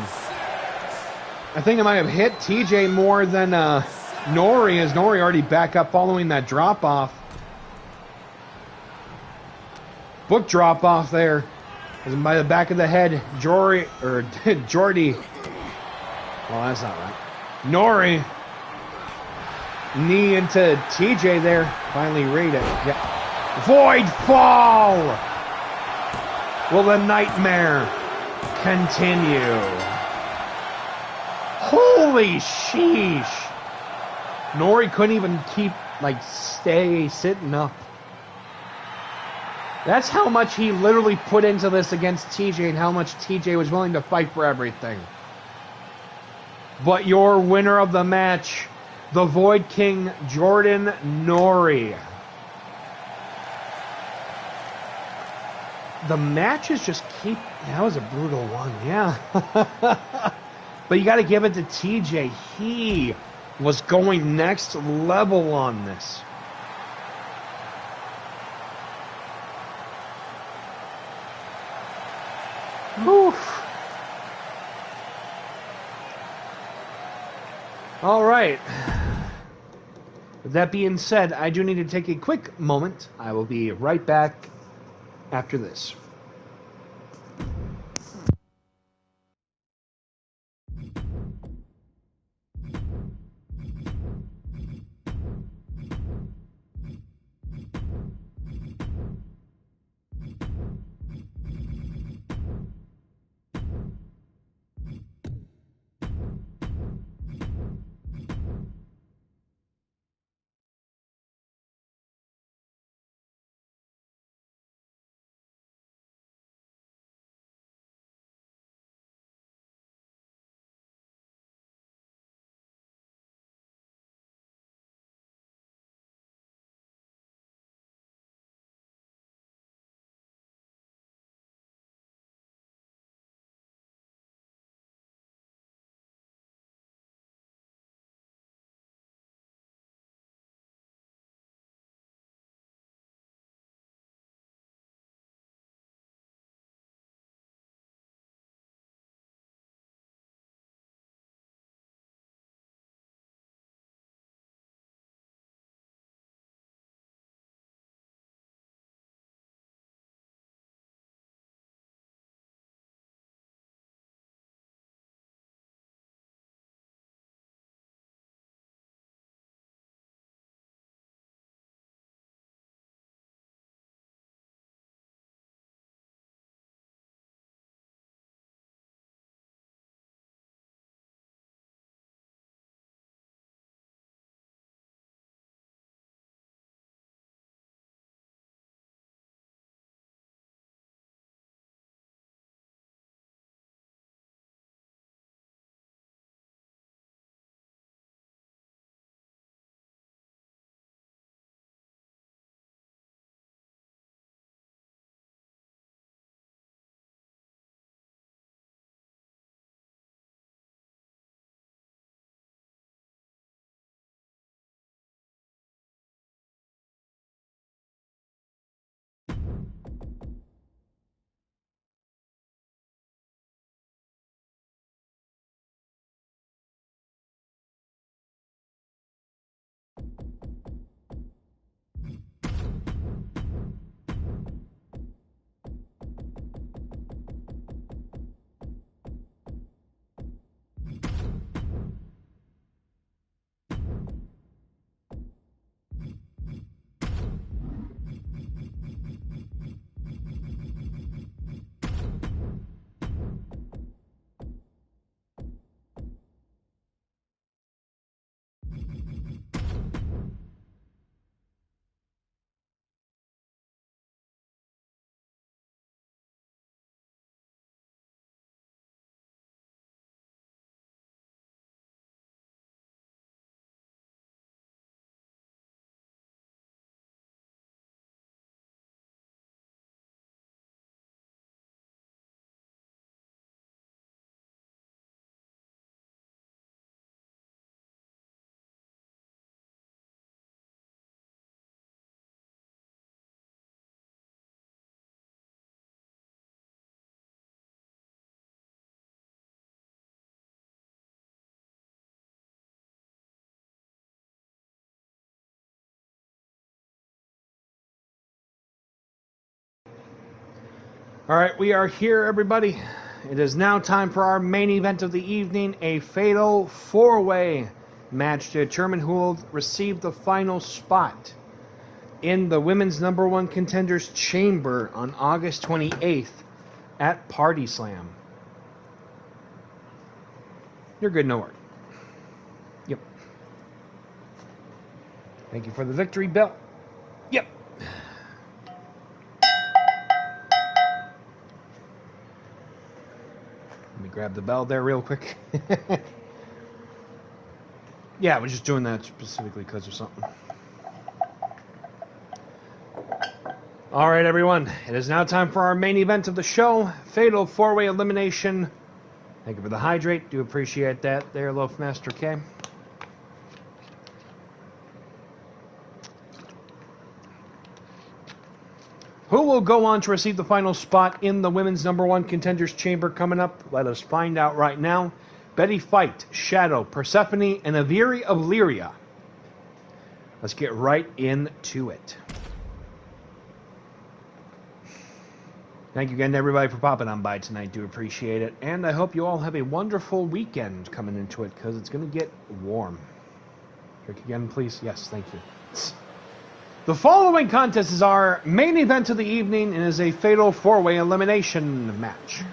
I think it might have hit TJ more than Nori, as Nori already back up following that drop off. Book drop off there. By the back of the head, Jordy. Well, that's not right. Nori. Knee into TJ there. Finally read it. Yeah. Void fall! Will the nightmare continue? Holy sheesh! Nori couldn't even stay sitting up. That's how much he literally put into this against TJ and how much TJ was willing to fight for everything. But your winner of the match, the Void King, Jordan Nori. The matches just keep... That was a brutal one, yeah. But you got to give it to TJ. He was going next level on this. Oof. All right. With that being said, I do need to take a quick moment. I will be right back after this. All right, we are here, everybody. It is now time for our main event of the evening, a fatal four-way match to determine who will receive the final spot in the women's #1 contenders chamber on August 28th at Party Slam. You're good, no worry. Yep. Thank you for the victory bell. Yep. Let me grab the bell there real quick. Yeah, we're just doing that specifically because of something. All right, everyone. It is now time for our main event of the show, Fatal 4-Way Elimination. Thank you for the hydrate. Do appreciate that there, Loafmaster K. Who will go on to receive the final spot in the women's #1 contenders chamber coming up? Let us find out right now. Betty Fight, Shadow, Persephone, and Aviri of Lyria. Let's get right into it. Thank you again to everybody for popping on by tonight. Do appreciate it. And I hope you all have a wonderful weekend coming into it because it's going to get warm. Drink again, please. Yes, thank you. The following contest is our main event of the evening and is a fatal 4-way elimination match.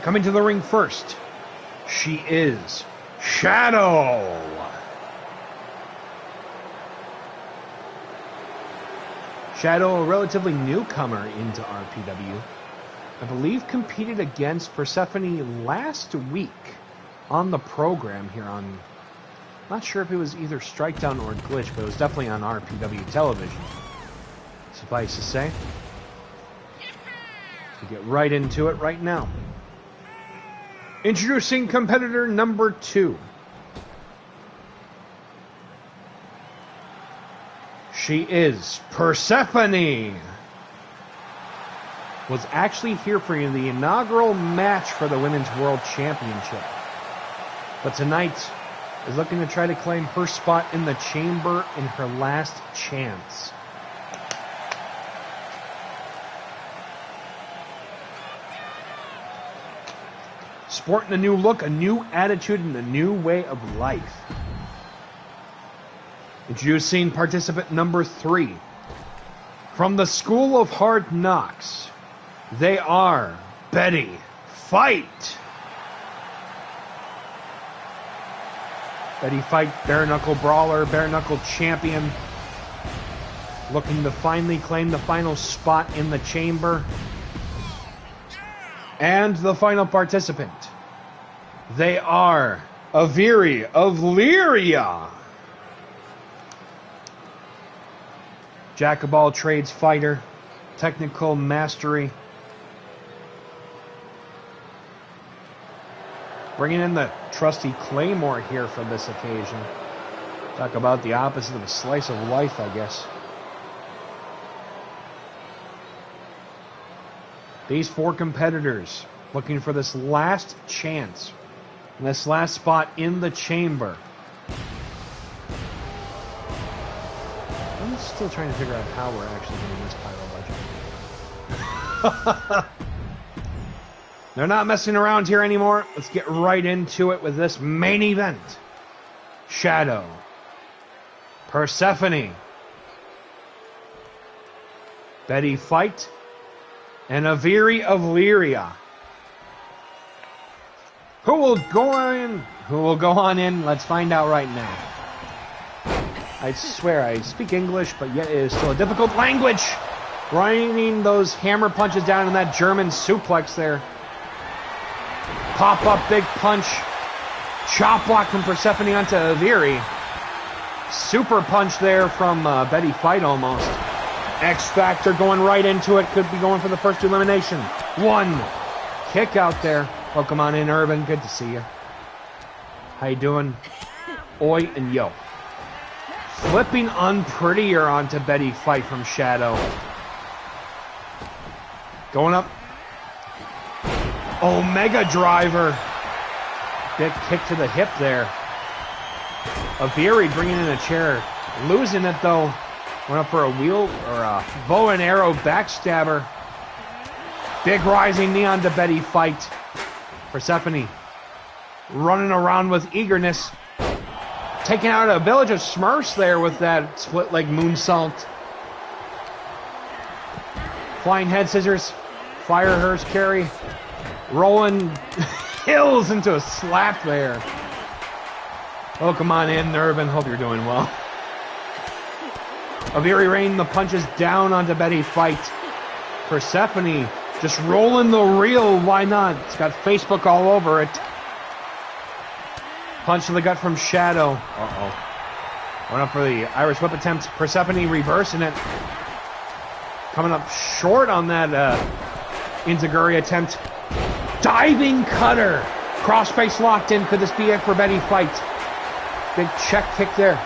Coming to the ring first, she is Shadow. Shadow, a relatively newcomer into RPW, I believe competed against Persephone last week on the program here on, not sure if it was either Strikedown or Glitch, but it was definitely on RPW television. Suffice to say, we get right into it right now. Introducing competitor number 2. She is Persephone. Was actually here for the inaugural match for the Women's World Championship. But tonight is looking to try to claim her spot in the chamber in her last chance. Sporting a new look, a new attitude, and a new way of life. Introducing participant number 3. From the School of Hard Knocks, they are Betty Fight. Betty Fight, bare knuckle brawler, bare knuckle champion. Looking to finally claim the final spot in the chamber. And the final participant, they are Aviri of Lyria. Jack of all trades fighter, technical mastery. Bringing in the trusty Claymore here for this occasion. Talk about the opposite of a slice of life, I guess. These 4 competitors looking for this last chance, and this last spot in the chamber. I'm still trying to figure out how we're actually getting this pyro budget. They're not messing around here anymore. Let's get right into it with this main event. Shadow. Persephone. Betty Fight. And Aviri of Lyria. Who will go on in? Let's find out right now. I swear I speak English, but yet it is still a difficult language. Raining those hammer punches down in that German suplex there. Pop up big punch. Chop block from Persephone onto Aviri. Super punch there from Betty Fight almost. X Factor going right into it. Could be going for the first elimination. 1. Kick out there. Welcome on in, Urban. Good to see you. How you doing? Oi and yo. Flipping unprettier onto Betty Fight from Shadow. Going up. Omega driver. Big kick to the hip there. Aviri bringing in a chair. Losing it though. Went up for a wheel or a bow and arrow backstabber. Big rising knee on Betty fight. Persephone running around with eagerness. Taking out a village of Smurfs there with that split leg moonsault. Flying head scissors. Fire hers carry. Rolling hills into a slap there. Oh, come on in, Nervin. Hope you're doing well. Aviri rained the punches down onto Betty fight. Persephone just rolling the reel. Why not? It's got Facebook all over it. Punch to the gut from Shadow. Uh-oh. Went up for the Irish whip attempt. Persephone reversing it. Coming up short on that Inzaguri attempt. Diving cutter. Crossface locked in. Could this be it for Betty fight? Big check kick there.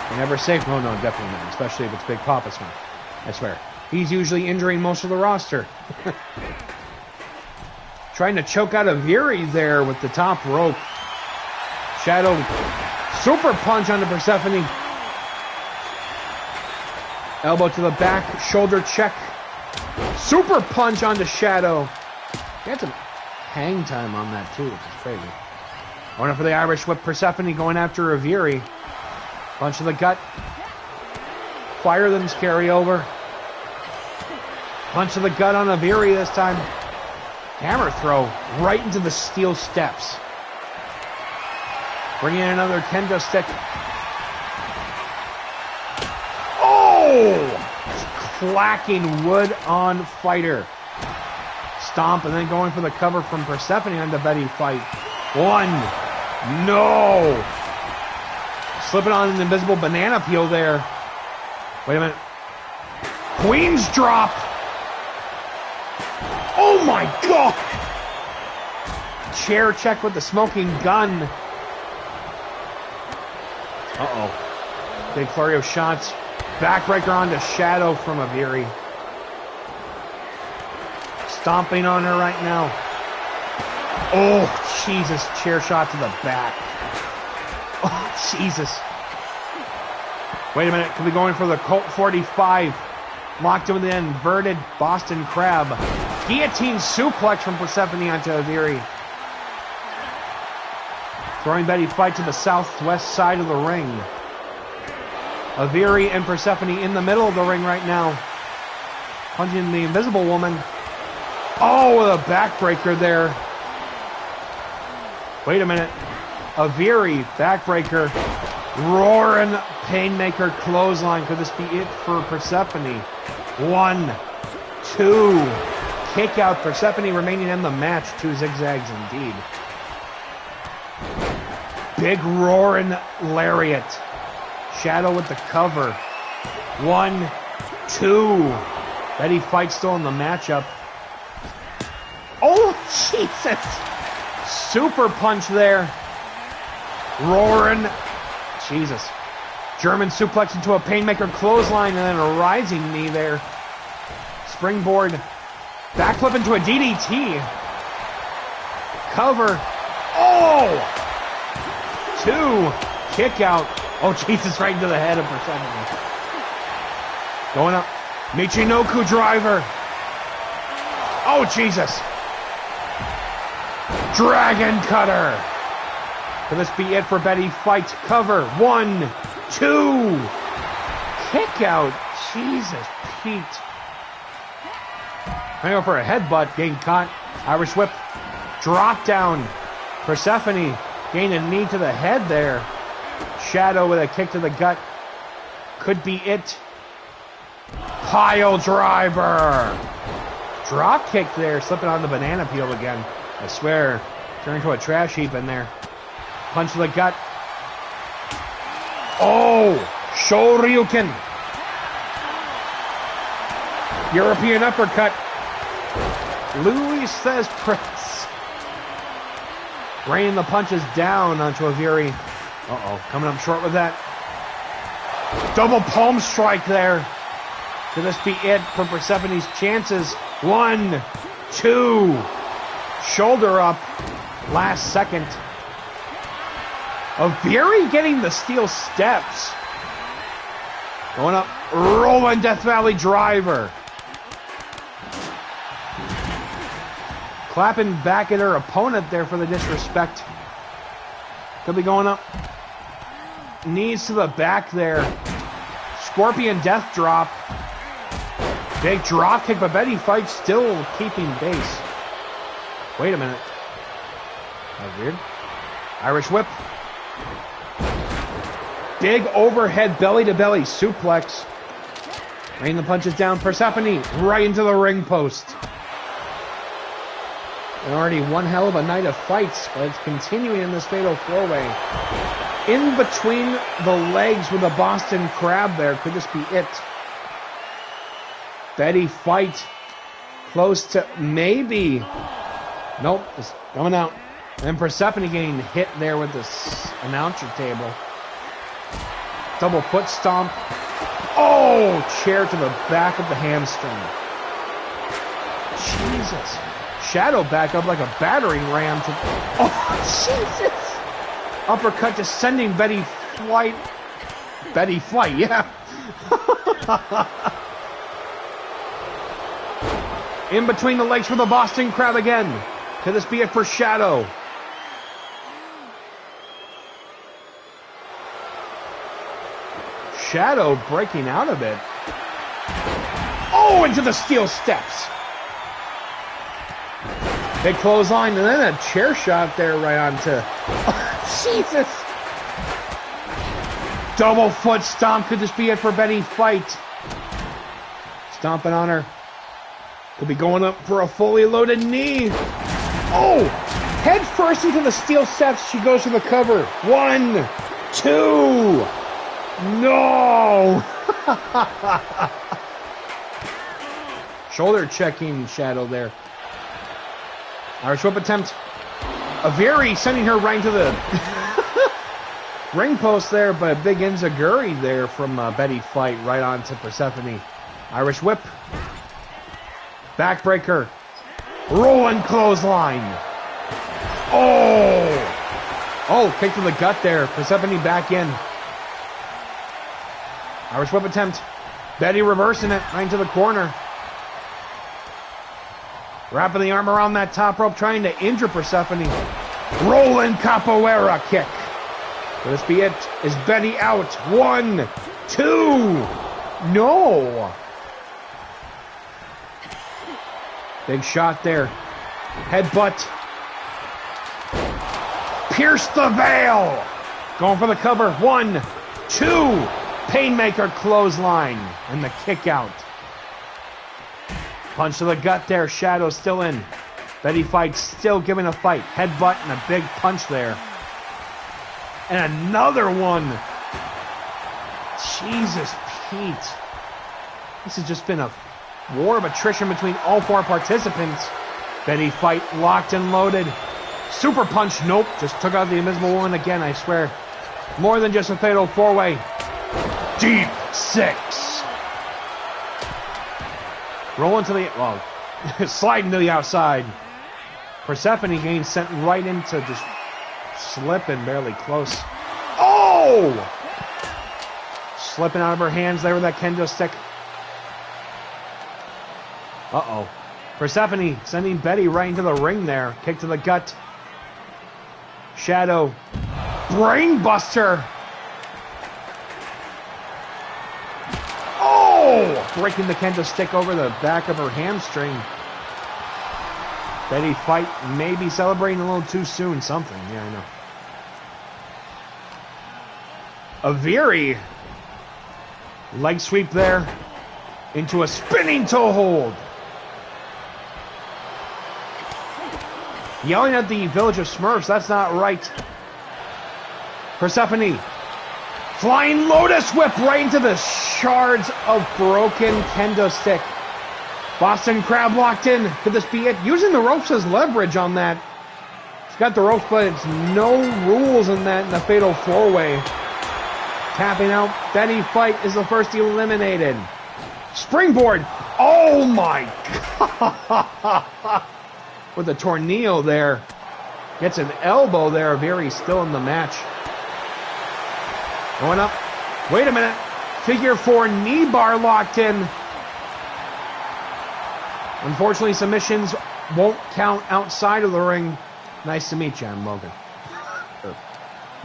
You're never safe. No, definitely not. Especially if it's Big Papa's one. I swear. He's usually injuring most of the roster. Trying to choke out Aviri there with the top rope. Shadow. Super punch onto Persephone. Elbow to the back. Shoulder check. Super punch onto Shadow. He had some hang time on that too, which is crazy. Going for the Irish whip. Persephone going after Aviri. Punch to the gut. Fire them's carry over. Punch to the gut on Aviri this time. Hammer throw right into the steel steps. Bringing in another kendo stick. Oh! Clacking wood on fighter. Stomp and then going for the cover from Persephone on the Betty fight. One. No! Slipping on an invisible banana peel there. Wait a minute. Queen's drop. Oh my God! Chair check with the smoking gun. Uh-oh. Big flurry of shots. Backbreaker onto Shadow from Aviri. Stomping on her right now. Oh, Jesus. Chair shot to the back. Oh, Jesus. Wait a minute. Could be going for the Colt 45. Locked in with the inverted Boston Crab. Guillotine suplex from Persephone onto Aviri. Throwing Betty fight to the southwest side of the ring. Aviri and Persephone in the middle of the ring right now. Punching the Invisible Woman. Oh, with a backbreaker there. Wait a minute. Aviri, backbreaker. Roaring Painmaker clothesline. Could this be it for Persephone? 1, 2. Kick out. Persephone remaining in the match. 2 zigzags indeed. Big roaring lariat. Shadow with the cover. 1, 2. Betty fight still in the matchup. Oh, Jesus. Super punch there. Roaring. Jesus. German suplex into a Painmaker clothesline and then a rising knee there. Springboard. Backflip into a DDT. Cover. Oh! 2. Kick out. Oh, Jesus, right into the head of Persephone. Going up. Michinoku driver. Oh, Jesus. Dragon cutter. Could this be it for Betty fight? Cover. 1, 2. Kick out. Jesus, Pete. I go for a headbutt. Getting caught. Irish whip. Drop down. Persephone gained a knee to the head there. Shadow with a kick to the gut. Could be it. Pile driver. Drop kick there. Slipping on the banana peel again. I swear. Turned into a trash heap in there. Punch to the gut. Oh! Shoryuken. European uppercut. Louis says Prince. Raining the punches down onto Aviri. Uh-oh. Coming up short with that. Double palm strike there. Could this be it for Persephone's chances? 1, 2. Shoulder up. Last second. Aviri getting the steel steps. Going up. Rolling Death Valley driver. Clapping back at her opponent there for the disrespect. Could be going up. Knees to the back there. Scorpion death drop. Big drop kick, but Betty Fight still keeping base. Wait a minute. That's weird. Irish whip. Big overhead belly to belly suplex. Rain the punches down. Persephone right into the ring post. And already one hell of a night of fights, but it's continuing in this fatal four-way. In between the legs with a Boston Crab there. Could this be it? Betty Fight close to maybe. Nope, it's coming out. And Persephone getting hit there with this announcer table. Double foot stomp. Oh, chair to the back of the hamstring. Jesus. Shadow back up like a battering ram to... Oh, Jesus. Uppercut just sending Betty Flight. Betty Flight, yeah. In between the legs for the Boston Crab again. Could this be it for Shadow? Shadow breaking out of it. Oh, into the steel steps. Big clothesline, and then a chair shot there right onto... Oh, Jesus! Double foot stomp. Could this be it for Betty Fight? Stomping on her. Could be going up for a fully loaded knee. Oh! Head first into the steel steps. She goes for the cover. 1, 2... No! Shoulder checking Shadow there. Irish whip attempt. Aviri sending her right to the ring post there, but a big enziguri there from Betty Fight right on to Persephone. Irish whip. Backbreaker. Rolling clothesline. Oh! Oh, kick to the gut there. Persephone back in. Irish whip attempt. Betty reversing it right into the corner. Wrapping the arm around that top rope, trying to injure Persephone. Rolling capoeira kick. Will this be it? Is Betty out? 1, 2. No. Big shot there. Headbutt. Pierce the veil. Going for the cover. 1, 2. Painmaker clothesline. And the kick out. Punch to the gut there. Shadow still in. Betty Fight still giving a fight. Headbutt and a big punch there. And another one. Jesus, Pete. This has just been a war of attrition between all four participants. Betty Fight locked and loaded. Super punch. Nope. Just took out the Invisible Woman again, I swear. More than just a fatal four-way. Deep 6. Rolling to the... Well, sliding to the outside. Persephone getting sent right into just slipping barely close. Oh! Slipping out of her hands there with that kendo stick. Uh-oh. Persephone sending Betty right into the ring there. Kick to the gut. Shadow. Brainbuster. Oh! Breaking the kendo stick over the back of her hamstring. Betty Fight maybe celebrating a little too soon. Something. Yeah, I know. Aviri. Leg sweep there. Into a spinning toe hold. Yelling at the Village of Smurfs. That's not right. Persephone. Flying Lotus Whip right into the shards of broken kendo stick. Boston Crab locked in. Could this be it? Using the ropes as leverage on that. She's got the ropes, but it's no rules in that in the fatal four-way. Tapping out. Betty Fight is the first eliminated. Springboard. Oh my God. With the tornado there. Gets an elbow there. Very still in the match. Going up. Wait a minute. Figure 4 knee bar locked in. Unfortunately, submissions won't count outside of the ring. Nice to meet you, I'm Logan.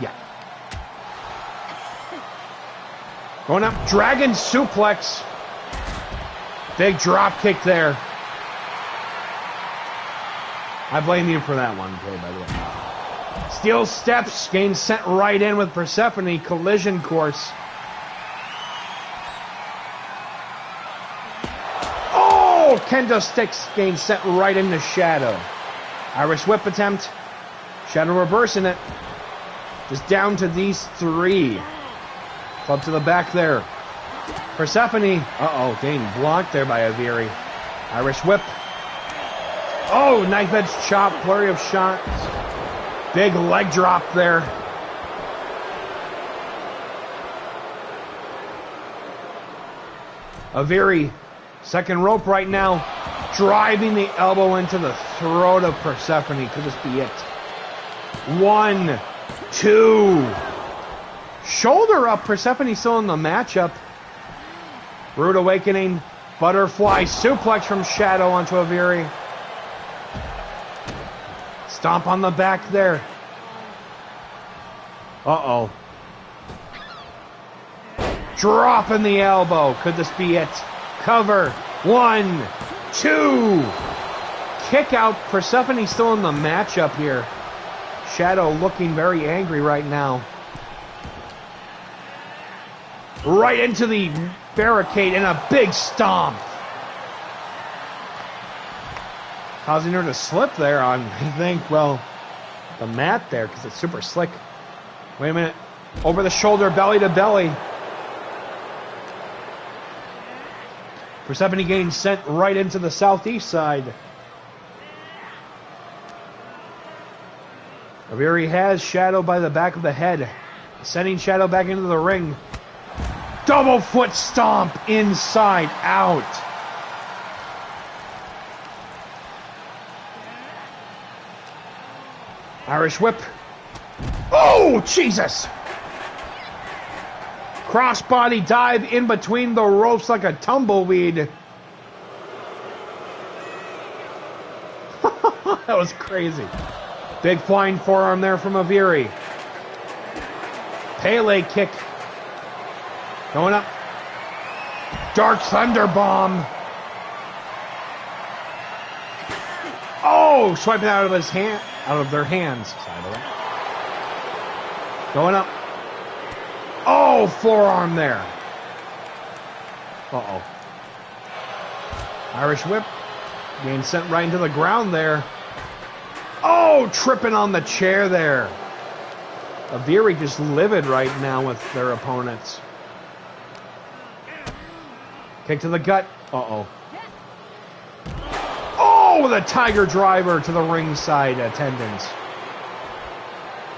Yeah. Going up, dragon suplex. Big drop kick there. I blame you for that one, okay, by the way. Steel steps, getting sent right in with Persephone, collision course. Oh, kendo sticks getting sent right into Shadow. Irish whip attempt. Shadow reversing it. Just down to these three. Club to the back there. Persephone. Uh-oh, getting blocked there by Aviri. Irish whip. Oh, knife edge chop. Flurry of shots. Big leg drop there. Aviri, second rope right now. Driving the elbow into the throat of Persephone. Could this be it? 1, 2. Shoulder up. Persephone still in the matchup. Rude awakening. Butterfly suplex from Shadow onto Aviri. Stomp on the back there. Uh-oh. Dropping the elbow. Could this be it? Cover. 1, 2. Kick out. Persephone still in the matchup here. Shadow looking very angry right now. Right into the barricade and a big stomp. Causing her to slip there on, I think, well, the mat there because it's super slick. Wait a minute. Over the shoulder, belly to belly. Persephone getting sent right into the southeast side. Aviri has Shadow by the back of the head. Sending Shadow back into the ring. Double foot stomp inside out. Irish whip. Oh, Jesus! Crossbody dive in between the ropes like a tumbleweed. That was crazy. Big flying forearm there from Aviri. Pele kick. Going up. Dark Thunder Bomb. Oh, swiping out of his hand, out of their hands. Going up. Oh, forearm there. Uh-oh. Irish whip. Getting sent right into the ground there. Oh, tripping on the chair there. Aviri just livid right now with their opponents. Kick to the gut. Uh-oh. Oh, with a tiger driver to the ringside attendants.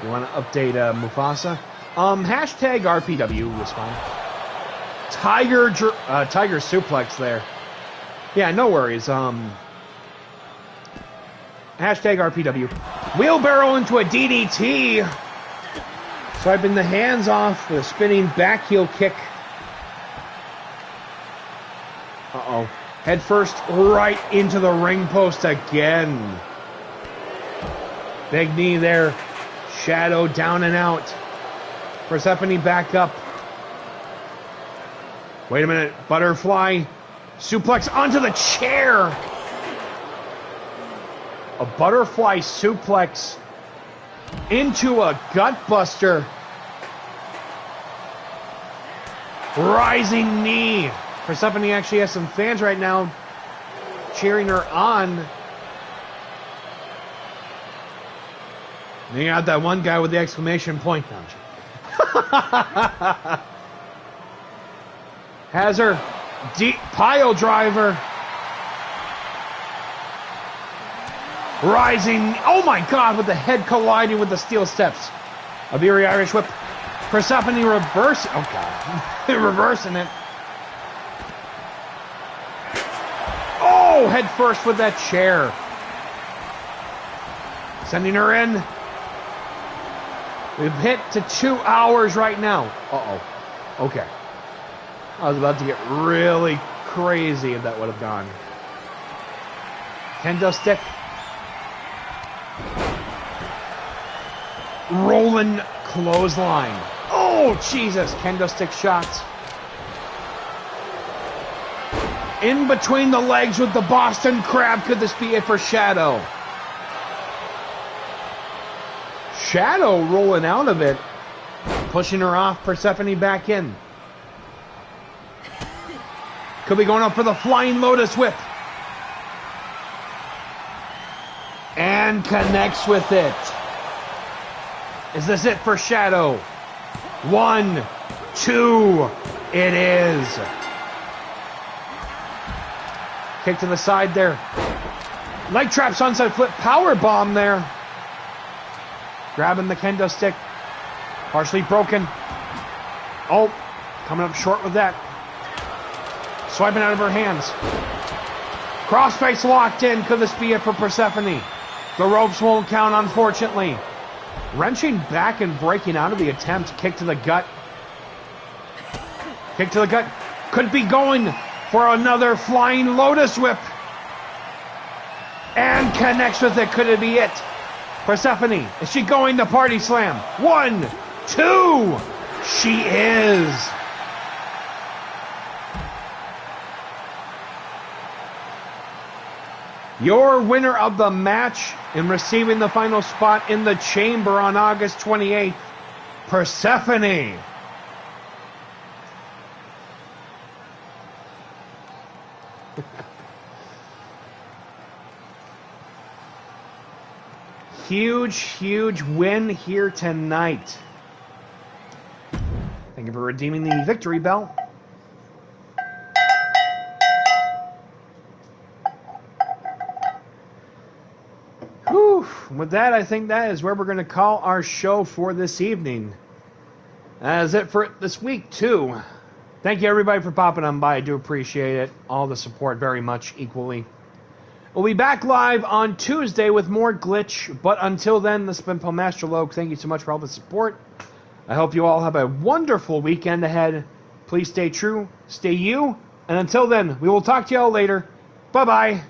You want to update Mufasa? Hashtag RPW was fine. Tiger suplex there. Yeah, no worries. Hashtag RPW. Wheelbarrow into a DDT. Swiping the hands off with a spinning back heel kick. Uh-oh. Head first right into the ring post again. Big knee there. Shadow down and out. Persephone back up. Wait a minute. Butterfly suplex onto the chair. A butterfly suplex into a gutbuster. Rising knee. Persephone actually has some fans right now cheering her on. And you got that one guy with the exclamation point. Has her deep pile driver. Rising. Oh my God, with the head colliding with the steel steps. Aviri Irish whip. Persephone reverse. Oh God. They're reversing it. Oh, head first with that chair. Sending her in. We've hit to 2 hours right now. Uh-oh. Okay. I was about to get really crazy if that would have gone. Kendo stick. Rolling clothesline. Oh, Jesus. Kendo stick shots. In between the legs with the Boston Crab. Could this be it for Shadow? Shadow rolling out of it. Pushing her off. Persephone back in. Could be going up for the Flying Lotus Whip. And connects with it. Is this it for Shadow? 1, 2. It is. Kick to the side there. Leg trap, sunset flip, power bomb there. Grabbing the kendo stick. Partially broken. Oh, coming up short with that. Swiping out of her hands. Crossface locked in. Could this be it for Persephone? The ropes won't count, unfortunately. Wrenching back and breaking out of the attempt. Kick to the gut. Kick to the gut. Could be going for another Flying Lotus Whip. And connects with it. Could it be it? Persephone, is she going to Party Slam? 1, 2. She is. Your winner of the match and receiving the final spot in the chamber on August 28th, Persephone. Huge win here tonight. Thank you for redeeming the victory bell. Whew. With that, I think that is where we're going to call our show for this evening. That is it for this week, too. Thank you, everybody, for popping on by. I do appreciate it. All the support very much equally. We'll be back live on Tuesday with more Glitch. But until then, this has been Master Loke. Thank you so much for all the support. I hope you all have a wonderful weekend ahead. Please stay true, stay you. And until then, we will talk to you all later. Bye-bye.